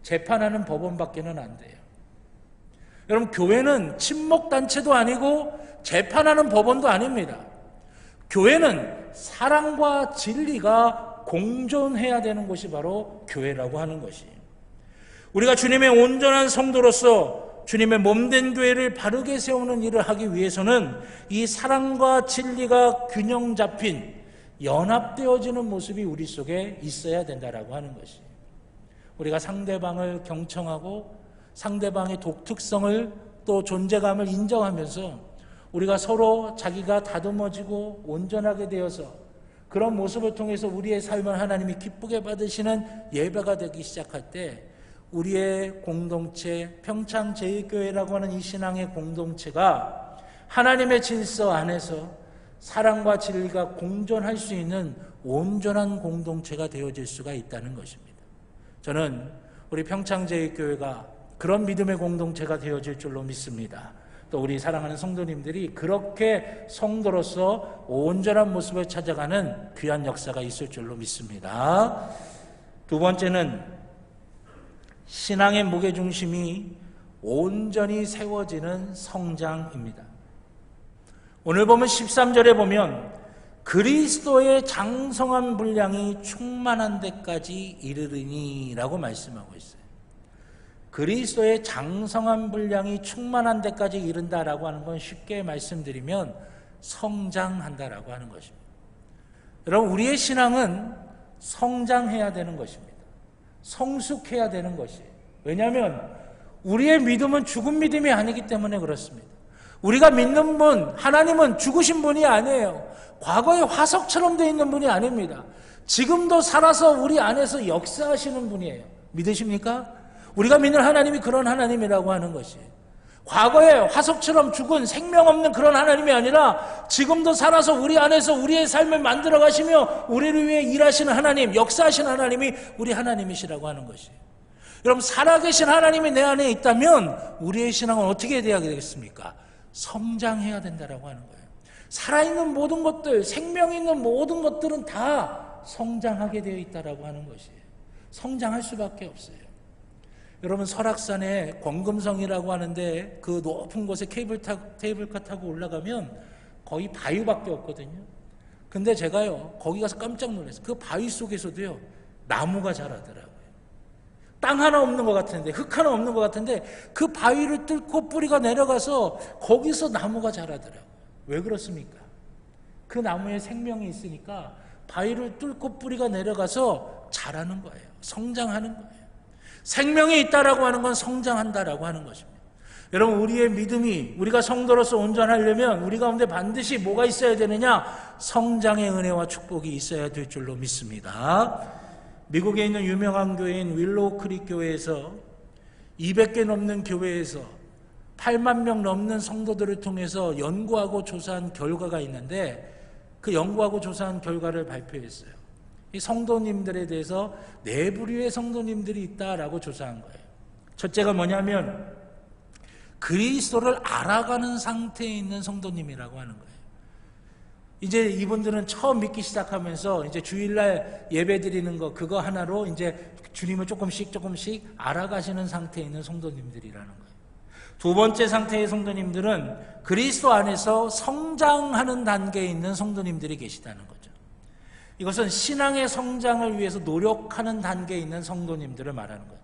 재판하는 법원밖에는 안 돼요. 여러분, 교회는 친목단체도 아니고 재판하는 법원도 아닙니다. 교회는 사랑과 진리가 공존해야 되는 곳이 바로 교회라고 하는 것이에요. 우리가 주님의 온전한 성도로서 주님의 몸된 교회를 바르게 세우는 일을 하기 위해서는 이 사랑과 진리가 균형 잡힌 연합되어지는 모습이 우리 속에 있어야 된다라고 하는 것이에요. 우리가 상대방을 경청하고 상대방의 독특성을 또 존재감을 인정하면서 우리가 서로 자기가 다듬어지고 온전하게 되어서 그런 모습을 통해서 우리의 삶을 하나님이 기쁘게 받으시는 예배가 되기 시작할 때 우리의 공동체, 평창제일교회라고 하는 이 신앙의 공동체가 하나님의 질서 안에서 사랑과 진리가 공존할 수 있는 온전한 공동체가 되어질 수가 있다는 것입니다. 저는 우리 평창제일교회가 그런 믿음의 공동체가 되어질 줄로 믿습니다. 또 우리 사랑하는 성도님들이 그렇게 성도로서 온전한 모습을 찾아가는 귀한 역사가 있을 줄로 믿습니다. 두 번째는 신앙의 무게중심이 온전히 세워지는 성장입니다. 오늘 보면 13절에 보면 그리스도의 장성한 분량이 충만한 데까지 이르리니 라고 말씀하고 있어요. 그리스도의 장성한 분량이 충만한 데까지 이른다라고 하는 건 쉽게 말씀드리면 성장한다라고 하는 것입니다. 여러분, 우리의 신앙은 성장해야 되는 것입니다. 성숙해야 되는 것이에요. 왜냐하면 우리의 믿음은 죽은 믿음이 아니기 때문에 그렇습니다. 우리가 믿는 분, 하나님은 죽으신 분이 아니에요. 과거의 화석처럼 되어 있는 분이 아닙니다. 지금도 살아서 우리 안에서 역사하시는 분이에요. 믿으십니까? 우리가 믿는 하나님이 그런 하나님이라고 하는 것이에요. 과거에 화석처럼 죽은 생명 없는 그런 하나님이 아니라 지금도 살아서 우리 안에서 우리의 삶을 만들어 가시며 우리를 위해 일하시는 하나님, 역사하시는 하나님이 우리 하나님이시라고 하는 것이에요. 여러분, 살아계신 하나님이 내 안에 있다면 우리의 신앙은 어떻게 돼야 되겠습니까? 성장해야 된다라고 하는 거예요. 살아있는 모든 것들, 생명이 있는 모든 것들은 다 성장하게 되어 있다라고 하는 것이에요. 성장할 수밖에 없어요. 여러분, 설악산에 권금성이라고 하는데 그 높은 곳에 케이블카 타고 올라가면 거의 바위밖에 없거든요. 근데 제가요, 거기 가서 깜짝 놀랐어요. 그 바위 속에서도요, 나무가 자라더라고요. 땅 하나 없는 것 같은데, 흙 하나 없는 것 같은데 그 바위를 뚫고 뿌리가 내려가서 거기서 나무가 자라더라고요. 왜 그렇습니까? 그 나무에 생명이 있으니까 바위를 뚫고 뿌리가 내려가서 자라는 거예요. 성장하는 거예요. 생명이 있다라고 하는 건 성장한다라고 하는 것입니다. 여러분, 우리의 믿음이, 우리가 성도로서 온전하려면 우리 가운데 반드시 뭐가 있어야 되느냐? 성장의 은혜와 축복이 있어야 될 줄로 믿습니다. 미국에 있는 유명한 교회인 윌로우 크릭 교회에서 200개 넘는 교회에서 8만 명 넘는 성도들을 통해서 연구하고 조사한 결과가 있는데 그 연구하고 조사한 결과를 발표했어요. 이 성도님들에 대해서 네 부류의 성도님들이 있다라고 조사한 거예요. 첫째가 뭐냐면 그리스도를 알아가는 상태에 있는 성도님이라고 하는 거예요. 이제 이분들은 처음 믿기 시작하면서 이제 주일날 예배 드리는 거 그거 하나로 이제 주님을 조금씩 알아가시는 상태에 있는 성도님들이라는 거예요. 두 번째 상태의 성도님들은 그리스도 안에서 성장하는 단계에 있는 성도님들이 계시다는 거죠. 이것은 신앙의 성장을 위해서 노력하는 단계에 있는 성도님들을 말하는 거예요.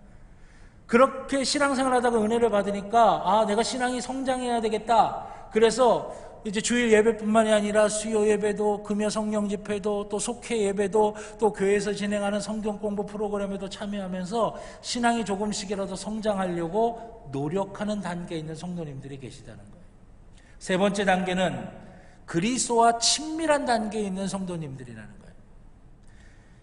그렇게 신앙생활 하다가 은혜를 받으니까 내가 신앙이 성장해야 되겠다. 그래서 이제 주일 예배뿐만이 아니라 수요 예배도, 금요 성령 집회도, 또 속회 예배도, 또 교회에서 진행하는 성경 공부 프로그램에도 참여하면서 신앙이 조금씩이라도 성장하려고 노력하는 단계에 있는 성도님들이 계시다는 거예요. 세 번째 단계는 그리스도와 친밀한 단계에 있는 성도님들이라는 거예요.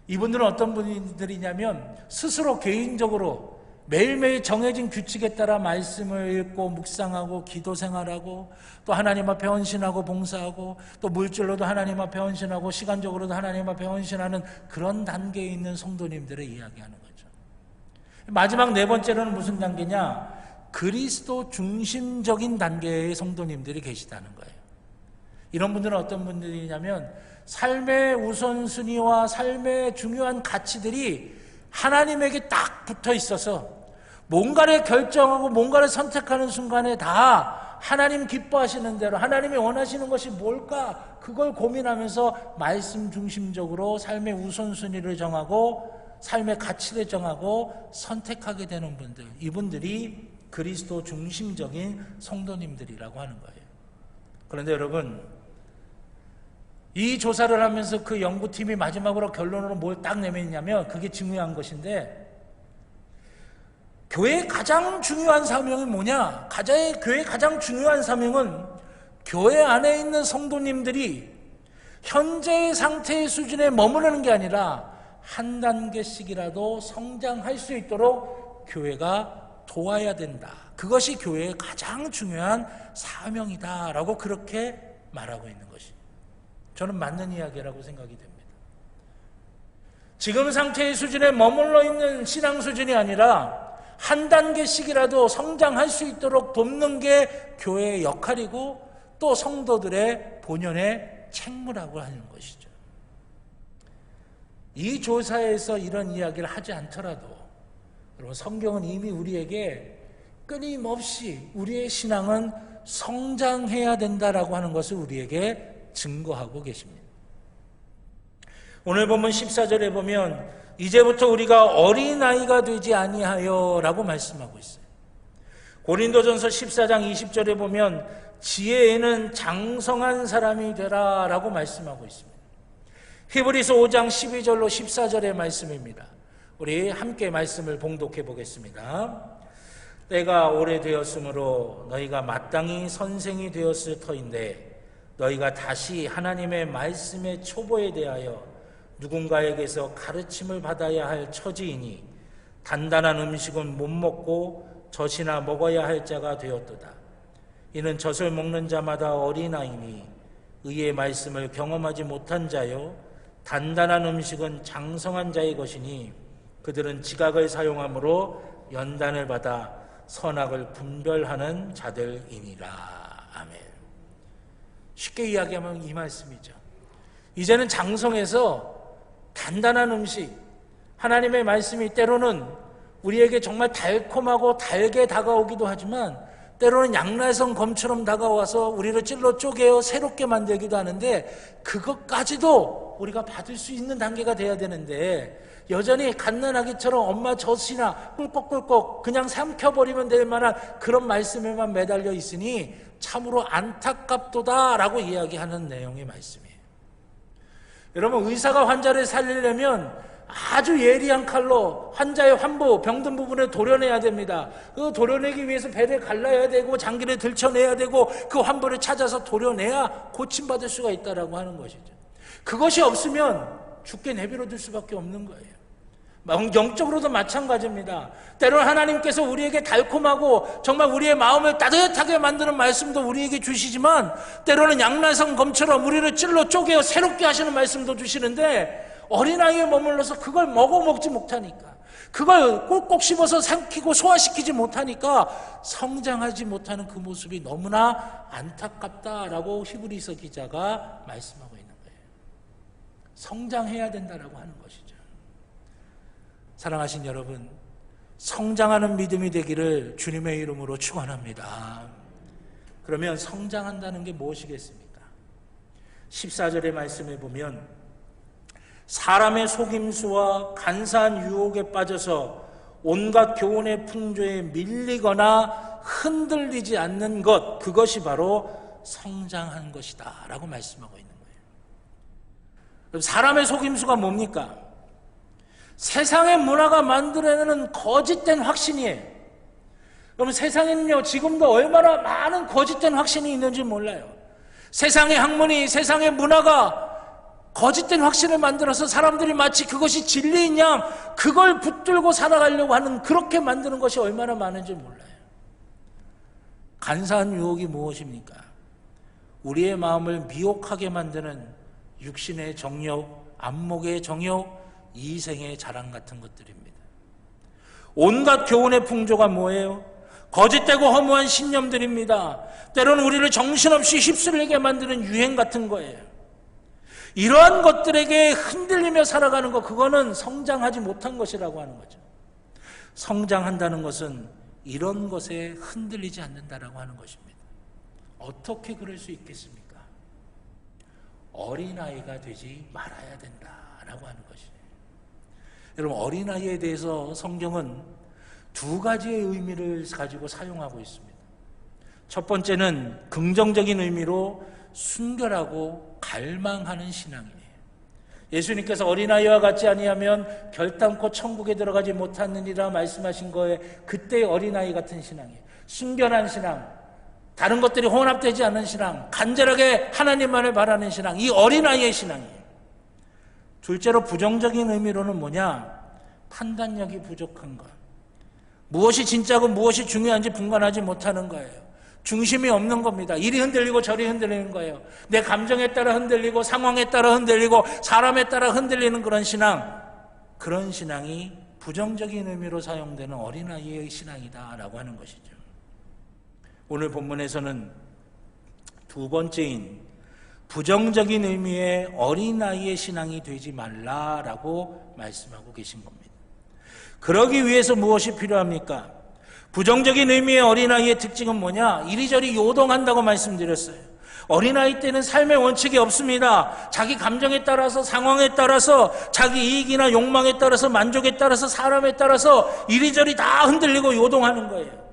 이분들은 어떤 분들이냐면 스스로 개인적으로 매일매일 정해진 규칙에 따라 말씀을 읽고 묵상하고 기도 생활하고 또 하나님 앞에 헌신하고 봉사하고 또 물질로도 하나님 앞에 헌신하고 시간적으로도 하나님 앞에 헌신하는 그런 단계에 있는 성도님들을 이야기하는 거죠. 마지막 네 번째로는 무슨 단계냐? 그리스도 중심적인 단계의 성도님들이 계시다는 거예요. 이런 분들은 어떤 분들이냐면 삶의 우선순위와 삶의 중요한 가치들이 하나님에게 딱 붙어 있어서 뭔가를 결정하고 뭔가를 선택하는 순간에 다 하나님 기뻐하시는 대로 하나님이 원하시는 것이 뭘까? 그걸 고민하면서 말씀 중심적으로 삶의 우선순위를 정하고 삶의 가치를 정하고 선택하게 되는 분들, 이분들이 그리스도 중심적인 성도님들이라고 하는 거예요. 그런데 여러분, 이 조사를 하면서 그 연구팀이 마지막으로 결론으로 뭘 딱 내밀냐면 그게 중요한 것인데, 교회의 가장 중요한 사명이 뭐냐? 교회의 가장 중요한 사명은 교회 안에 있는 성도님들이 현재의 상태의 수준에 머무르는 게 아니라 한 단계씩이라도 성장할 수 있도록 교회가 도와야 된다. 그것이 교회의 가장 중요한 사명이다라고 그렇게 말하고 있는 것이, 저는 맞는 이야기라고 생각이 됩니다. 지금 상태의 수준에 머물러 있는 신앙 수준이 아니라 한 단계씩이라도 성장할 수 있도록 돕는 게 교회의 역할이고 또 성도들의 본연의 책무라고 하는 것이죠. 이 조사에서 이런 이야기를 하지 않더라도 여러분, 성경은 이미 우리에게 끊임없이 우리의 신앙은 성장해야 된다라고 하는 것을 우리에게 증거하고 계십니다. 오늘 본문 14절에 보면 이제부터 우리가 어린아이가 되지 아니하여 라고 말씀하고 있어요. 고린도전서 14장 20절에 보면 지혜에는 장성한 사람이 되라 라고 말씀하고 있습니다. 히브리서 5장 12절로 14절의 말씀입니다. 우리 함께 말씀을 봉독해 보겠습니다. 때가 오래되었으므로 너희가 마땅히 선생이 되었을 터인데 너희가 다시 하나님의 말씀의 초보에 대하여 누군가에게서 가르침을 받아야 할 처지이니 단단한 음식은 못 먹고 젖이나 먹어야 할 자가 되었도다. 이는 젖을 먹는 자마다 어린아이니 의의 말씀을 경험하지 못한 자요 단단한 음식은 장성한 자의 것이니 그들은 지각을 사용함으로 연단을 받아 선악을 분별하는 자들이니라. 아멘. 쉽게 이야기하면 이 말씀이죠. 이제는 장성해서 단단한 음식, 하나님의 말씀이 때로는 우리에게 정말 달콤하고 달게 다가오기도 하지만 때로는 양날성 검처럼 다가와서 우리를 찔러 쪼개어 새롭게 만들기도 하는데 그것까지도 우리가 받을 수 있는 단계가 돼야 되는데 여전히 갓난아기처럼 엄마 젖이나 꿀꺽꿀꺽 그냥 삼켜버리면 될 만한 그런 말씀에만 매달려 있으니 참으로 안타깝도다라고 이야기하는 내용의 말씀이에요. 여러분, 의사가 환자를 살리려면 아주 예리한 칼로 환자의 환부, 병든 부분을 도려내야 됩니다. 그 도려내기 위해서 배를 갈라야 되고 장기를 들쳐내야 되고 그 환부를 찾아서 도려내야 고침받을 수가 있다라고 하는 것이죠. 그것이 없으면 죽게 내버려둘 수밖에 없는 거예요. 영적으로도 마찬가지입니다. 때로는 하나님께서 우리에게 달콤하고 정말 우리의 마음을 따뜻하게 만드는 말씀도 우리에게 주시지만 때로는 양날성 검처럼 우리를 찔러 쪼개어 새롭게 하시는 말씀도 주시는데 어린아이에 머물러서 그걸 먹지 못하니까 그걸 꼭꼭 씹어서 삼키고 소화시키지 못하니까 성장하지 못하는 그 모습이 너무나 안타깝다라고 히브리서 기자가 말씀하고 있는 거예요. 성장해야 된다라고 하는 것이죠. 사랑하신 여러분, 성장하는 믿음이 되기를 주님의 이름으로 축원합니다. 그러면 성장한다는 게 무엇이겠습니까? 14절의 말씀에 보면 사람의 속임수와 간사한 유혹에 빠져서 온갖 교훈의 풍조에 밀리거나 흔들리지 않는 것, 그것이 바로 성장한 것이다 라고 말씀하고 있는 거예요. 사람의 속임수가 뭡니까? 세상의 문화가 만들어내는 거짓된 확신이에요. 그럼 세상에는요, 지금도 얼마나 많은 거짓된 확신이 있는지 몰라요. 세상의 학문이, 세상의 문화가 거짓된 확신을 만들어서 사람들이 마치 그것이 진리인 양 그걸 붙들고 살아가려고 하는, 그렇게 만드는 것이 얼마나 많은지 몰라요. 간사한 유혹이 무엇입니까? 우리의 마음을 미혹하게 만드는 육신의 정욕, 안목의 정욕, 이생의 자랑 같은 것들입니다. 온갖 교훈의 풍조가 뭐예요? 거짓되고 허무한 신념들입니다. 때로는 우리를 정신없이 휩쓸리게 만드는 유행 같은 거예요. 이러한 것들에게 흔들리며 살아가는 것, 그거는 성장하지 못한 것이라고 하는 거죠. 성장한다는 것은 이런 것에 흔들리지 않는다라고 하는 것입니다. 어떻게 그럴 수 있겠습니까? 어린아이가 되지 말아야 된다라고 하는 것이에요. 여러분, 어린아이에 대해서 성경은 두 가지의 의미를 가지고 사용하고 있습니다. 첫 번째는 긍정적인 의미로 순결하고 갈망하는 신앙이에요. 예수님께서 어린아이와 같지 아니하면 결단코 천국에 들어가지 못하느니라 말씀하신 거에 그때의 어린아이 같은 신앙이에요. 순결한 신앙, 다른 것들이 혼합되지 않는 신앙, 간절하게 하나님만을 바라는 신앙, 이 어린아이의 신앙이에요. 둘째로 부정적인 의미로는 뭐냐? 판단력이 부족한 것. 무엇이 진짜고 무엇이 중요한지 분간하지 못하는 거예요. 중심이 없는 겁니다. 이리 흔들리고 저리 흔들리는 거예요. 내 감정에 따라 흔들리고 상황에 따라 흔들리고 사람에 따라 흔들리는 그런 신앙, 그런 신앙이 부정적인 의미로 사용되는 어린아이의 신앙이다라고 하는 것이죠. 오늘 본문에서는 두 번째인 부정적인 의미의 어린아이의 신앙이 되지 말라라고 말씀하고 계신 겁니다. 그러기 위해서 무엇이 필요합니까? 부정적인 의미의 어린아이의 특징은 뭐냐? 이리저리 요동한다고 말씀드렸어요. 어린아이 때는 삶의 원칙이 없습니다. 자기 감정에 따라서, 상황에 따라서, 자기 이익이나 욕망에 따라서, 만족에 따라서, 사람에 따라서 이리저리 다 흔들리고 요동하는 거예요.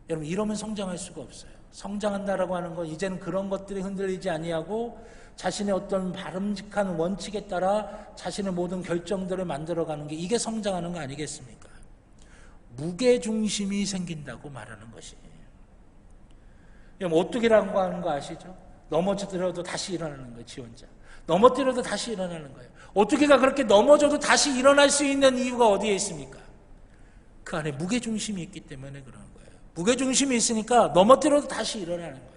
여러분, 이러면 성장할 수가 없어요. 성장한다라고 하는 건 이제는 그런 것들이 흔들리지 아니하고 자신의 어떤 바람직한 원칙에 따라 자신의 모든 결정들을 만들어가는 게, 이게 성장하는 거 아니겠습니까? 무게중심이 생긴다고 말하는 것이에요. 오뚜기라고 하는 거 아시죠? 넘어져도 다시 일어나는 거예요. 지 혼자 넘어뜨려도 다시 일어나는 거예요. 오뚜기가 그렇게 넘어져도 다시 일어날 수 있는 이유가 어디에 있습니까? 그 안에 무게중심이 있기 때문에 그러는 거예요. 무게중심이 있으니까 넘어뜨려도 다시 일어나는 거예요.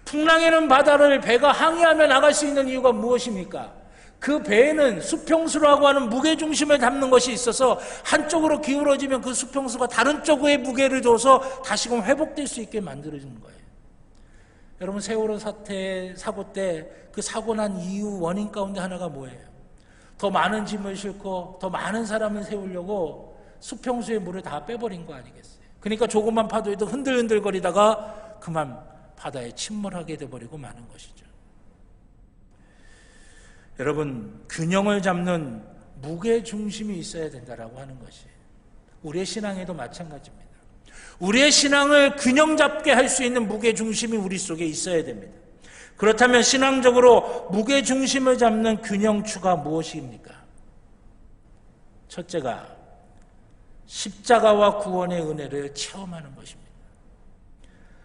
풍랑에는 바다를 배가 항해하며 나갈 수 있는 이유가 무엇입니까? 그 배에는 수평수라고 하는 무게중심을 담는 것이 있어서 한쪽으로 기울어지면 그 수평수가 다른 쪽에 무게를 둬서 다시금 회복될 수 있게 만들어주는 거예요. 여러분, 세월호 사고 때 그 사고 난 이유 원인 가운데 하나가 뭐예요? 더 많은 짐을 싣고 더 많은 사람을 세우려고 수평수의 물을 다 빼버린 거 아니겠어요? 그러니까 조금만 파도에도 흔들흔들거리다가 그만 바다에 침몰하게 돼버리고 마는 것이죠. 여러분, 균형을 잡는 무게중심이 있어야 된다라고 하는 것이에요. 우리의 신앙에도 마찬가지입니다. 우리의 신앙을 균형 잡게 할 수 있는 무게중심이 우리 속에 있어야 됩니다. 그렇다면 신앙적으로 무게중심을 잡는 균형추가 무엇입니까? 첫째가 십자가와 구원의 은혜를 체험하는 것입니다.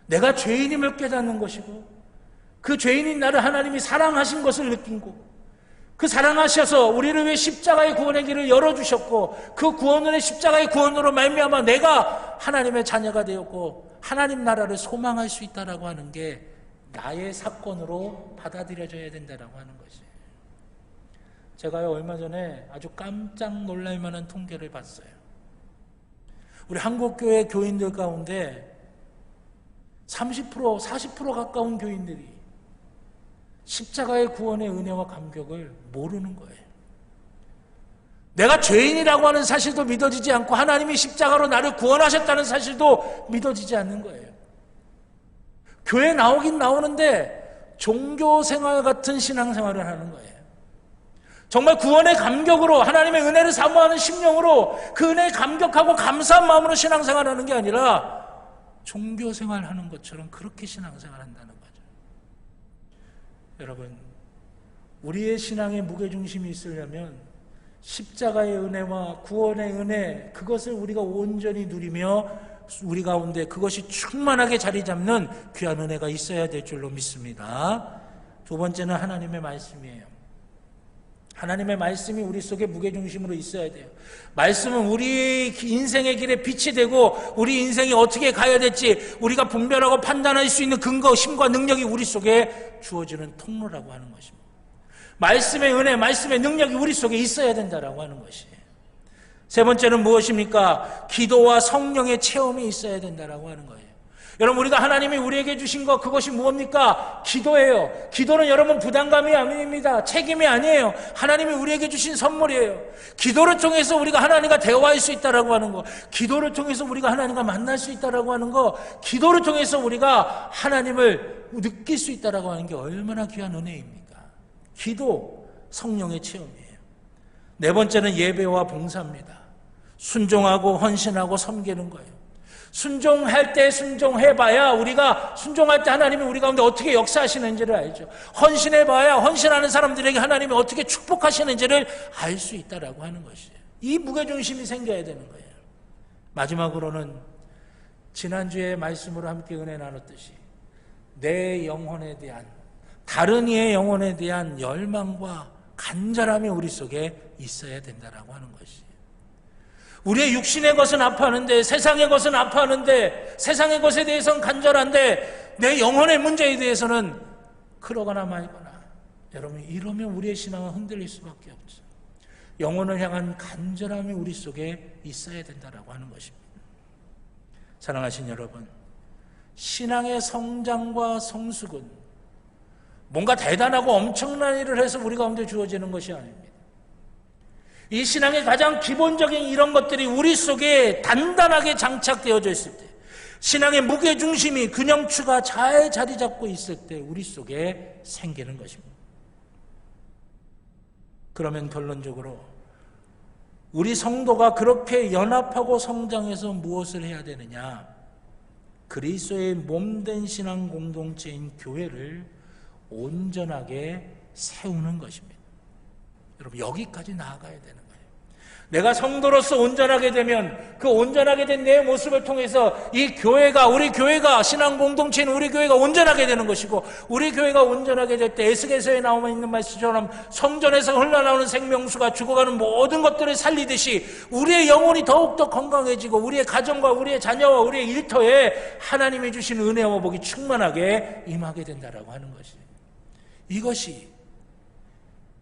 내가 죄인임을 깨닫는 것이고, 그 죄인인 나를 하나님이 사랑하신 것을 느끼고, 그 사랑하셔서 우리를 위해 십자가의 구원의 길을 열어주셨고, 그 구원의 십자가의 구원으로 말미암아 내가 하나님의 자녀가 되었고 하나님 나라를 소망할 수 있다라고 하는 게 나의 사건으로 받아들여져야 된다라고 하는 것이에요. 제가요, 얼마 전에 아주 깜짝 놀랄 만한 통계를 봤어요. 우리 한국교회 교인들 가운데 30%, 40% 가까운 교인들이 십자가의 구원의 은혜와 감격을 모르는 거예요. 내가 죄인이라고 하는 사실도 믿어지지 않고 하나님이 십자가로 나를 구원하셨다는 사실도 믿어지지 않는 거예요. 교회 나오긴 나오는데 종교생활 같은 신앙생활을 하는 거예요. 정말 구원의 감격으로 하나님의 은혜를 사모하는 심령으로 그 은혜에 감격하고 감사한 마음으로 신앙생활하는 게 아니라 종교생활하는 것처럼 그렇게 신앙생활한다는 거죠. 여러분, 우리의 신앙에 무게중심이 있으려면 십자가의 은혜와 구원의 은혜, 그것을 우리가 온전히 누리며 우리 가운데 그것이 충만하게 자리 잡는 귀한 은혜가 있어야 될 줄로 믿습니다. 두 번째는 하나님의 말씀이에요. 하나님의 말씀이 우리 속에 무게중심으로 있어야 돼요. 말씀은 우리 인생의 길에 빛이 되고 우리 인생이 어떻게 가야 될지 우리가 분별하고 판단할 수 있는 근거, 힘과 능력이 우리 속에 주어지는 통로라고 하는 것입니다. 말씀의 은혜, 말씀의 능력이 우리 속에 있어야 된다라고 하는 것이에요. 세 번째는 무엇입니까? 기도와 성령의 체험이 있어야 된다라고 하는 거예요. 여러분, 우리가 하나님이 우리에게 주신 것, 그것이 무엇입니까? 기도예요. 기도는 여러분 부담감이 아닙니다. 책임이 아니에요. 하나님이 우리에게 주신 선물이에요. 기도를 통해서 우리가 하나님과 대화할 수 있다라고 하는 거, 기도를 통해서 우리가 하나님과 만날 수 있다라고 하는 거, 기도를 통해서 우리가 하나님을 느낄 수 있다라고 하는 게 얼마나 귀한 은혜입니까? 기도, 성령의 체험이에요. 네 번째는 예배와 봉사입니다. 순종하고 헌신하고 섬기는 거예요. 순종할 때 순종해봐야 우리가 순종할 때 하나님이 우리 가운데 어떻게 역사하시는지를 알죠. 헌신해봐야 헌신하는 사람들에게 하나님이 어떻게 축복하시는지를 알 수 있다라고 하는 것이에요. 이 무게중심이 생겨야 되는 거예요. 마지막으로는 지난주에 말씀으로 함께 은혜 나눴듯이 내 영혼에 대한, 다른 이의 영혼에 대한 열망과 간절함이 우리 속에 있어야 된다라고 하는 것이에요. 우리의 육신의 것은 아파하는데, 세상의 것은 아파하는데, 세상의 것에 대해서는 간절한데 내 영혼의 문제에 대해서는 그러거나 말거나. 여러분, 이러면 우리의 신앙은 흔들릴 수밖에 없죠. 영혼을 향한 간절함이 우리 속에 있어야 된다라고 하는 것입니다. 사랑하신 여러분, 신앙의 성장과 성숙은 뭔가 대단하고 엄청난 일을 해서 우리 가운데 주어지는 것이 아닙니다. 이 신앙의 가장 기본적인 이런 것들이 우리 속에 단단하게 장착되어져 있을 때, 신앙의 무게중심이, 균형추가 잘 자리 잡고 있을 때 우리 속에 생기는 것입니다. 그러면 결론적으로 우리 성도가 그렇게 연합하고 성장해서 무엇을 해야 되느냐? 그리스도의 몸된 신앙 공동체인 교회를 온전하게 세우는 것입니다. 여러분, 여기까지 나아가야 되는 거예요. 내가 성도로서 온전하게 되면 그 온전하게 된 내 모습을 통해서 이 교회가, 우리 교회가, 신앙 공동체인 우리 교회가 온전하게 되는 것이고, 우리 교회가 온전하게 될 때 에스겔서에 나와 있는 말씀처럼 성전에서 흘러나오는 생명수가 죽어가는 모든 것들을 살리듯이 우리의 영혼이 더욱더 건강해지고 우리의 가정과 우리의 자녀와 우리의 일터에 하나님이 주신 은혜와 복이 충만하게 임하게 된다라고 하는 것이에요. 이것이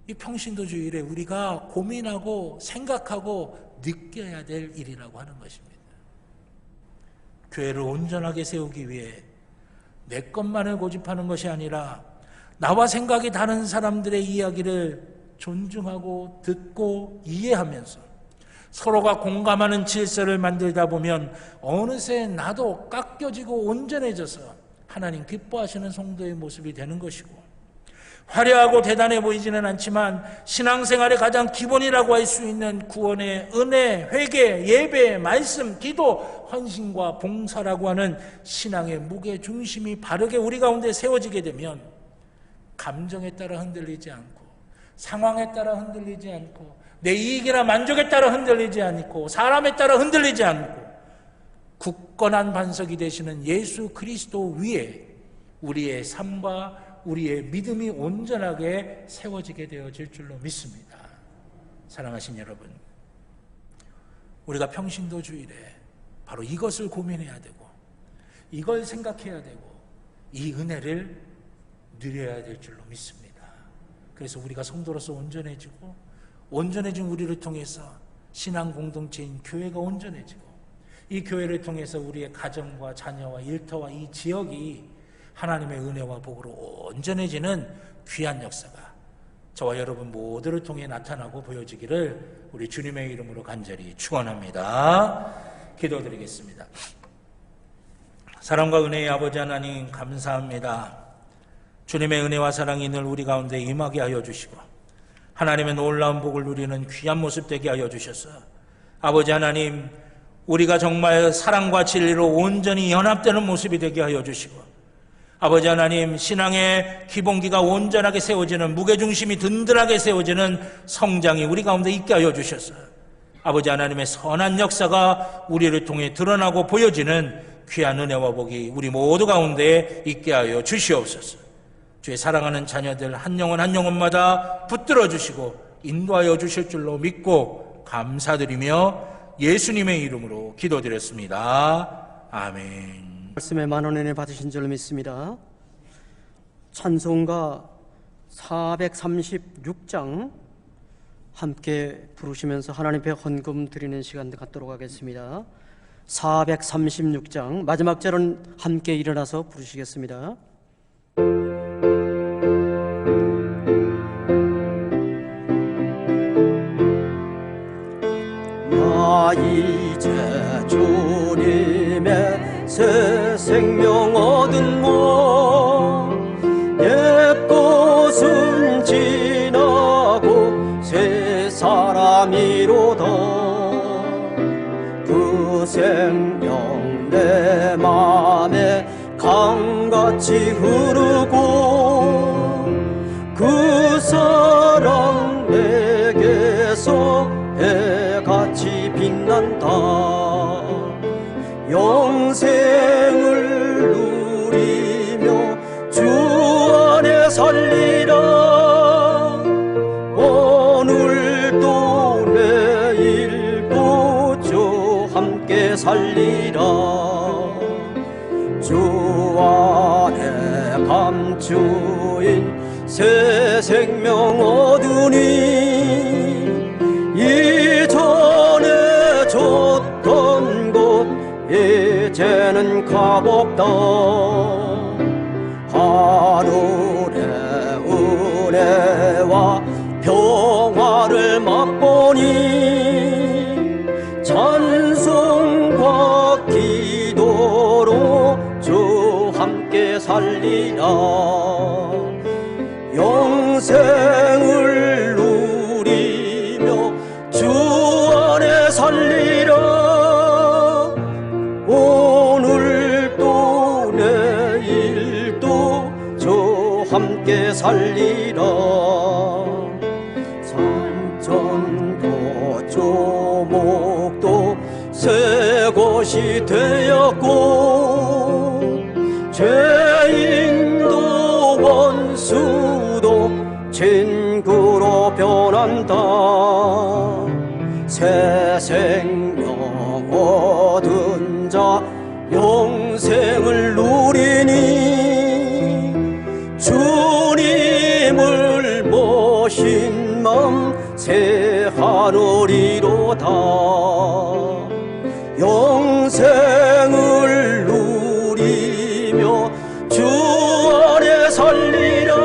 이 평신도주일에 우리가 고민하고 생각하고 느껴야 될 일이라고 하는 것입니다. 교회를 온전하게 세우기 위해 내 것만을 고집하는 것이 아니라 나와 생각이 다른 사람들의 이야기를 존중하고 듣고 이해하면서 서로가 공감하는 질서를 만들다 보면 어느새 나도 깎여지고 온전해져서 하나님 기뻐하시는 성도의 모습이 되는 것이고, 화려하고 대단해 보이지는 않지만 신앙생활의 가장 기본이라고 할 수 있는 구원의 은혜, 회개, 예배, 말씀, 기도, 헌신과 봉사라고 하는 신앙의 무게중심이 바르게 우리 가운데 세워지게 되면 감정에 따라 흔들리지 않고, 상황에 따라 흔들리지 않고, 내 이익이나 만족에 따라 흔들리지 않고, 사람에 따라 흔들리지 않고 굳건한 반석이 되시는 예수 그리스도 위에 우리의 삶과 우리의 믿음이 온전하게 세워지게 되어질 줄로 믿습니다. 사랑하신 여러분, 우리가 평신도 주일에 바로 이것을 고민해야 되고, 이걸 생각해야 되고, 이 은혜를 누려야 될 줄로 믿습니다. 그래서 우리가 성도로서 온전해지고, 온전해진 우리를 통해서 신앙 공동체인 교회가 온전해지고, 이 교회를 통해서 우리의 가정과 자녀와 일터와 이 지역이 하나님의 은혜와 복으로 온전해지는 귀한 역사가 저와 여러분 모두를 통해 나타나고 보여지기를 우리 주님의 이름으로 간절히 축원합니다. 기도드리겠습니다. 사랑과 은혜의 아버지 하나님, 감사합니다. 주님의 은혜와 사랑이 늘 우리 가운데 임하게 하여 주시고 하나님의 놀라운 복을 누리는 귀한 모습 되게 하여 주셔서, 아버지 하나님, 우리가 정말 사랑과 진리로 온전히 연합되는 모습이 되게 하여 주시고, 아버지 하나님, 신앙의 기본기가 온전하게 세워지는, 무게중심이 든든하게 세워지는 성장이 우리 가운데 있게 하여 주셔서 아버지 하나님의 선한 역사가 우리를 통해 드러나고 보여지는 귀한 은혜와 복이 우리 모두 가운데 있게 하여 주시옵소서. 주의 사랑하는 자녀들 한 영혼 한 영혼마다 붙들어 주시고 인도하여 주실 줄로 믿고 감사드리며 예수님의 이름으로 기도드렸습니다. 아멘. 말씀에 만원 은혜 받으신 줄 믿습니다. 찬송가 436장 함께 부르시면서 하나님 앞에 헌금 드리는 시간 갖도록 하겠습니다. 436장 마지막 절은 함께 일어나서 부르시겠습니다. 나 이제 주님의 새 생명 얻은 몸 옛 것은 지나고 새 사람이로다. 그 생명 내 맘에 강같이 흐르고 그 사랑 내게서 해같이 빛난다. 영생을 누리며 주 안에 살리라. 오늘도 내일도 주 함께 살리라. 주 안에 감추인 새 생명 얻으니 이전에 줬던 곳 이제는 값없다. 하늘의 은혜와 평화를 맛보니 찬송과 기도로 주 함께 살리라. 영생을 누리며 주 안에 살리라. 오늘도 내일도 주 함께 살리라. 산천도 조목도 새 곳이 되었고 죄인도 원수도 친구로 변한다. 새 생명 얻은 자 영생을 누리니 주님을 모신 맘 새 하늘이로다. 영생을 누리며 주 안에 살리라.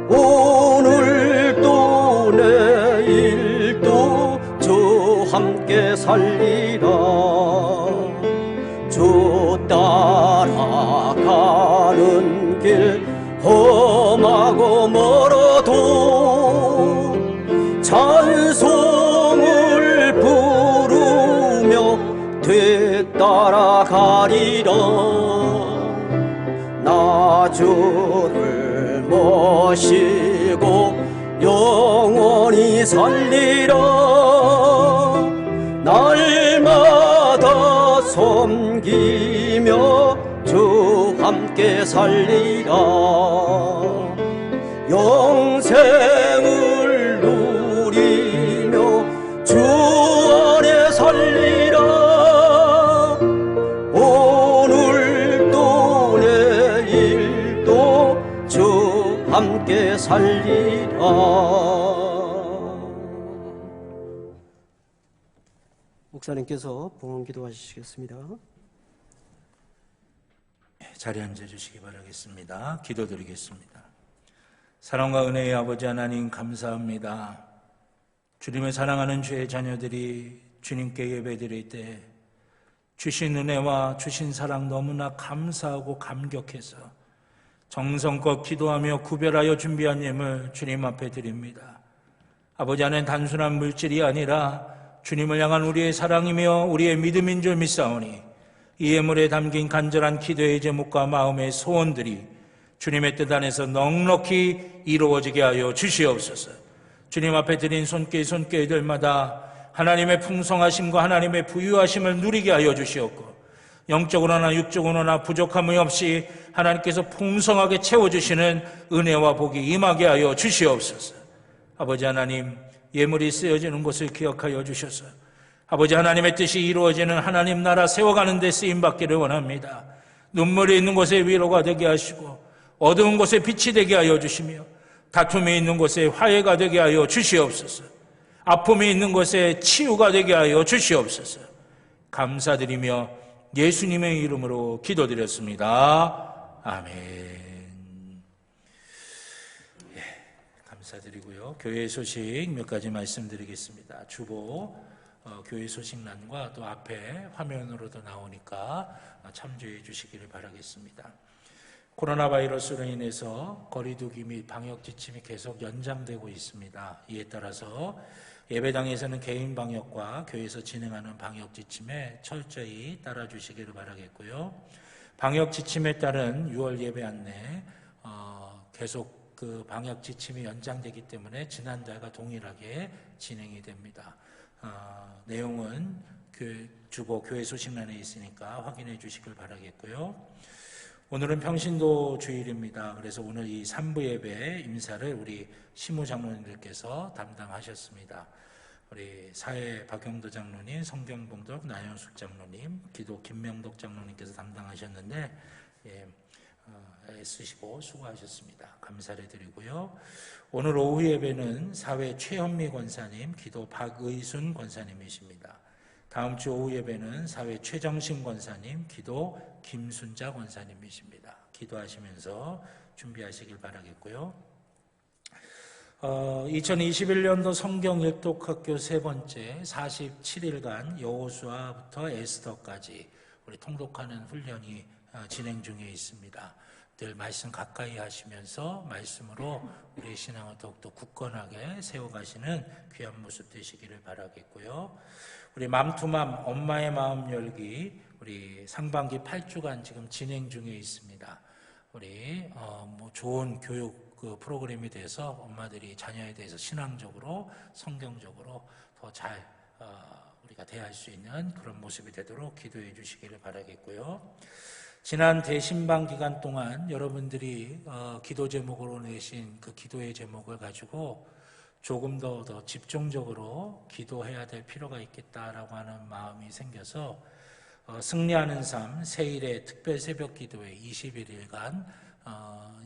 오늘도 내일도 주 함께 살리라. 주 따라가는 길 험하고 멀어도 찬송을 부르며 뒤따라가리라. 나 주를 모시고 영원히 살리라. 날마다 섬기며 주 함께 살리라. 영생을 누리며 주 안에 살리라. 오늘도 내일도 주 함께 살리라. 목사님께서 봉헌 기도하시겠습니다. 자리에 앉아주시기 바라겠습니다. 기도드리겠습니다. 사랑과 은혜의 아버지 하나님 감사합니다. 주님을 사랑하는 주의 자녀들이 주님께 예배드릴 때 주신 은혜와 주신 사랑 너무나 감사하고 감격해서 정성껏 기도하며 구별하여 준비한 예물 주님 앞에 드립니다. 아버지 안엔 단순한 물질이 아니라 주님을 향한 우리의 사랑이며 우리의 믿음인 줄 믿사오니 이 예물에 담긴 간절한 기도의 제목과 마음의 소원들이 주님의 뜻 안에서 넉넉히 이루어지게 하여 주시옵소서. 주님 앞에 드린 손길들마다 하나님의 풍성하심과 하나님의 부유하심을 누리게 하여 주시옵고 영적으로나 육적으로나 부족함이 없이 하나님께서 풍성하게 채워주시는 은혜와 복이 임하게 하여 주시옵소서. 아버지 하나님, 예물이 쓰여지는 것을 기억하여 주셔서 아버지 하나님의 뜻이 이루어지는 하나님 나라 세워가는 데 쓰임받기를 원합니다. 눈물이 있는 곳에 위로가 되게 하시고 어두운 곳에 빛이 되게 하여 주시며 다툼이 있는 곳에 화해가 되게 하여 주시옵소서. 아픔이 있는 곳에 치유가 되게 하여 주시옵소서. 감사드리며 예수님의 이름으로 기도드렸습니다. 아멘. 감사드리고요. 교회 소식 몇 가지 말씀드리겠습니다. 주보 교회 소식란과 또 앞에 화면으로도 나오니까 참조해 주시기를 바라겠습니다. 코로나 바이러스로 인해서 거리두기 및 방역 지침이 계속 연장되고 있습니다. 이에 따라서 예배당에서는 개인 방역과 교회에서 진행하는 방역 지침에 철저히 따라 주시기를 바라겠고요. 방역 지침에 따른 6월 예배 안내 계속 그 방역 지침이 연장되기 때문에 지난달과 동일하게 진행이 됩니다. 내용은 주보 교회 소식란에 있으니까 확인해 주시길 바라겠고요. 오늘은 평신도 주일입니다. 그래서 오늘 이 3부 예배 임사를 우리 시무 장로님들께서 담당하셨습니다. 우리 사회 박영도 장로님, 성경봉독 나영숙 장로님, 기도 김명덕 장로님께서 담당하셨는데 애쓰시고 수고하셨습니다. 감사를 드리고요. 오늘 오후 예배는 사회 최현미 권사님, 기도 박의순 권사님이십니다. 다음 주 오후 예배는 사회 최정신 권사님, 기도 김순자 권사님이십니다. 기도하시면서 준비하시길 바라겠고요. 2021년도 성경 일독학교 세 번째 47일간 여호수아부터 에스더까지 우리 통독하는 훈련이 진행 중에 있습니다. 늘 말씀 가까이 하시면서 말씀으로 우리의 신앙을 더욱더 굳건하게 세워가시는 귀한 모습 되시기를 바라겠고요. 우리 맘투맘 엄마의 마음 열기 우리 상반기 8주간 지금 진행 중에 있습니다. 우리 좋은 교육 그 프로그램이 돼서 엄마들이 자녀에 대해서 신앙적으로 성경적으로 더 잘 우리가 대할 수 있는 그런 모습이 되도록 기도해 주시기를 바라겠고요. 지난 대신방 기간 동안 여러분들이 기도 제목으로 내신 그 기도의 제목을 가지고 조금 더 집중적으로 기도해야 될 필요가 있겠다라고 하는 마음이 생겨서 승리하는 삶 세일의 특별 새벽 기도회 21일간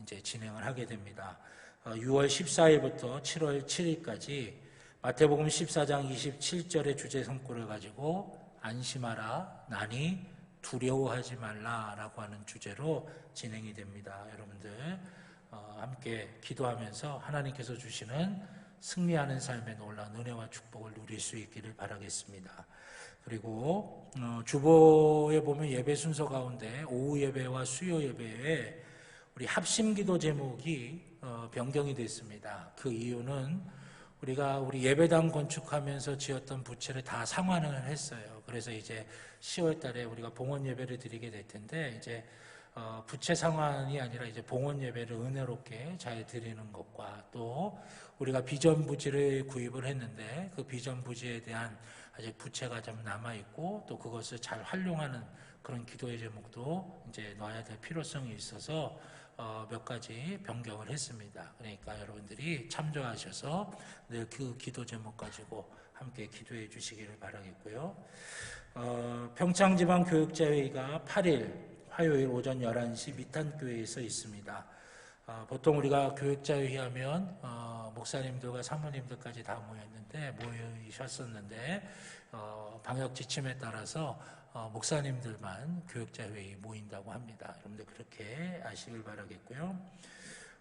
이제 진행을 하게 됩니다. 6월 14일부터 7월 7일까지 마태복음 14장 27절의 주제 성구를 가지고 안심하라 나니 두려워하지 말라라고 하는 주제로 진행이 됩니다. 여러분들 함께 기도하면서 하나님께서 주시는 승리하는 삶의 놀라운 은혜와 축복을 누릴 수 있기를 바라겠습니다. 그리고 주보에 보면 예배 순서 가운데 오후 예배와 수요 예배에 우리 합심기도 제목이 변경이 됐습니다. 그 이유는 우리가 우리 예배당 건축하면서 지었던 부채를 다 상환을 했어요. 그래서 이제 10월 달에 우리가 봉헌 예배를 드리게 될 텐데 이제 부채 상환이 아니라 이제 봉헌 예배를 은혜롭게 잘 드리는 것과 또 우리가 비전 부지를 구입을 했는데 그 비전 부지에 대한 아직 부채가 좀 남아 있고 또 그것을 잘 활용하는 그런 기도의 제목도 이제 놔야 될 필요성이 있어서 몇 가지 변경을 했습니다. 그러니까 여러분들이 참조하셔서 늘 그 기도 제목 가지고 함께 기도해 주시기를 바라겠고요. 평창지방교육자회의가 8일 화요일 오전 11시 미탄교회에서 있습니다. 보통 우리가 교육자회의 하면 목사님들과 사모님들까지 다 모이셨었는데 방역 지침에 따라서 목사님들만 교육자회의 모인다고 합니다. 여러분들 그렇게 아시길 바라겠고요.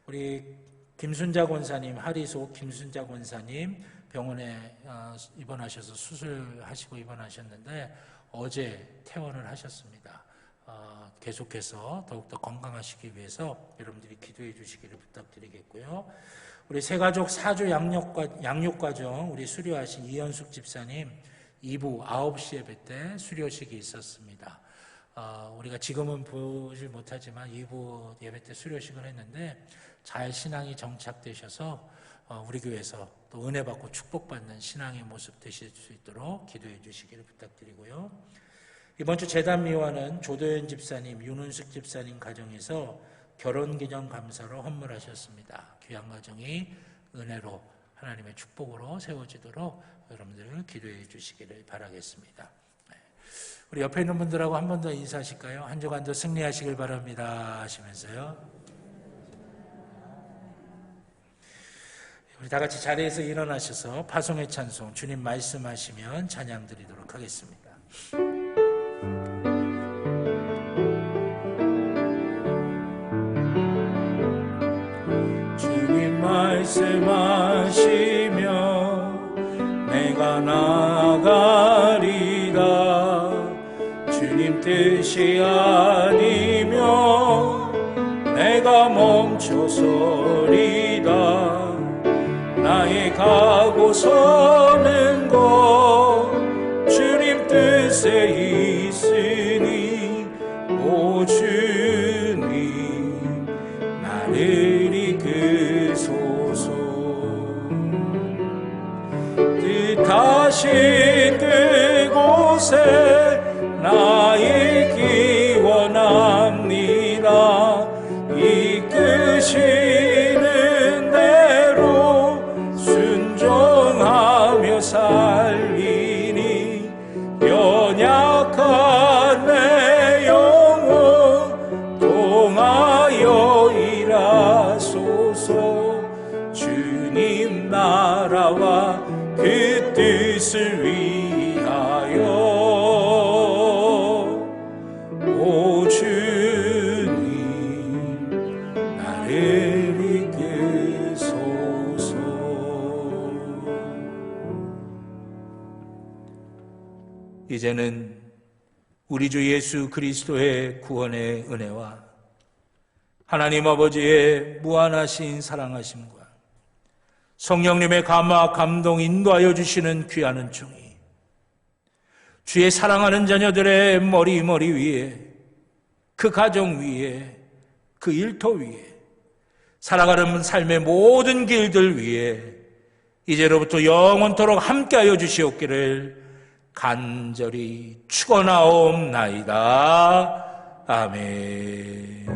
우리 김순자 권사님, 하리소 김순자 권사님 병원에 입원하셔서 수술하시고 입원하셨는데 어제 퇴원을 하셨습니다. 계속해서 더욱더 건강하시기 위해서 여러분들이 기도해 주시기를 부탁드리겠고요. 우리 새가족 사주 양육과정 우리 수료하신 이현숙 집사님 2부 9시 예배 때 수료식이 있었습니다. 우리가 지금은 보지 못하지만 2부 예배 때 수료식을 했는데 잘 신앙이 정착되셔서 우리 교회에서 또 은혜 받고 축복받는 신앙의 모습 되실 수 있도록 기도해 주시기를 부탁드리고요. 이번 주 재단미화는 조도현 집사님, 윤은숙 집사님 가정에서 결혼기념 감사로 헌물하셨습니다. 귀한 가정이 은혜로 하나님의 축복으로 세워지도록 여러분들 기도해 주시기를 바라겠습니다. 우리 옆에 있는 분들하고 한 번 더 인사하실까요? 한 주간도 승리하시길 바랍니다 하시면서요. 우리 다 같이 자리에서 일어나셔서 파송의 찬송 주님 말씀하시면 찬양 드리도록 하겠습니다. 주님 말씀하시면 내가 나아가리라. 주님 뜻이 아니면 내가 멈춰서리라. 나의 가고 서는 곳 주님 뜻에 있으니 오 주님 나를 이끄소서. 뜻하신 그곳에 나의 기원합니다. 이끄시는 대로 순종하며 살리니 연약한 내 영혼 통하여 일하소서. 주님 나라와 그 뜻을 위하여 오 주님 나를 이끄소서. 이제는 우리 주 예수 그리스도의 구원의 은혜와 하나님 아버지의 무한하신 사랑하심과 성령님의 감화 감동 인도하여 주시는 귀한 은총이 주의 사랑하는 자녀들의 머리 위에, 그 가정 위에, 그 일터 위에, 살아가는 삶의 모든 길들 위에 이제로부터 영원토록 함께하여 주시옵기를 간절히 축원하옵나이다. 아멘.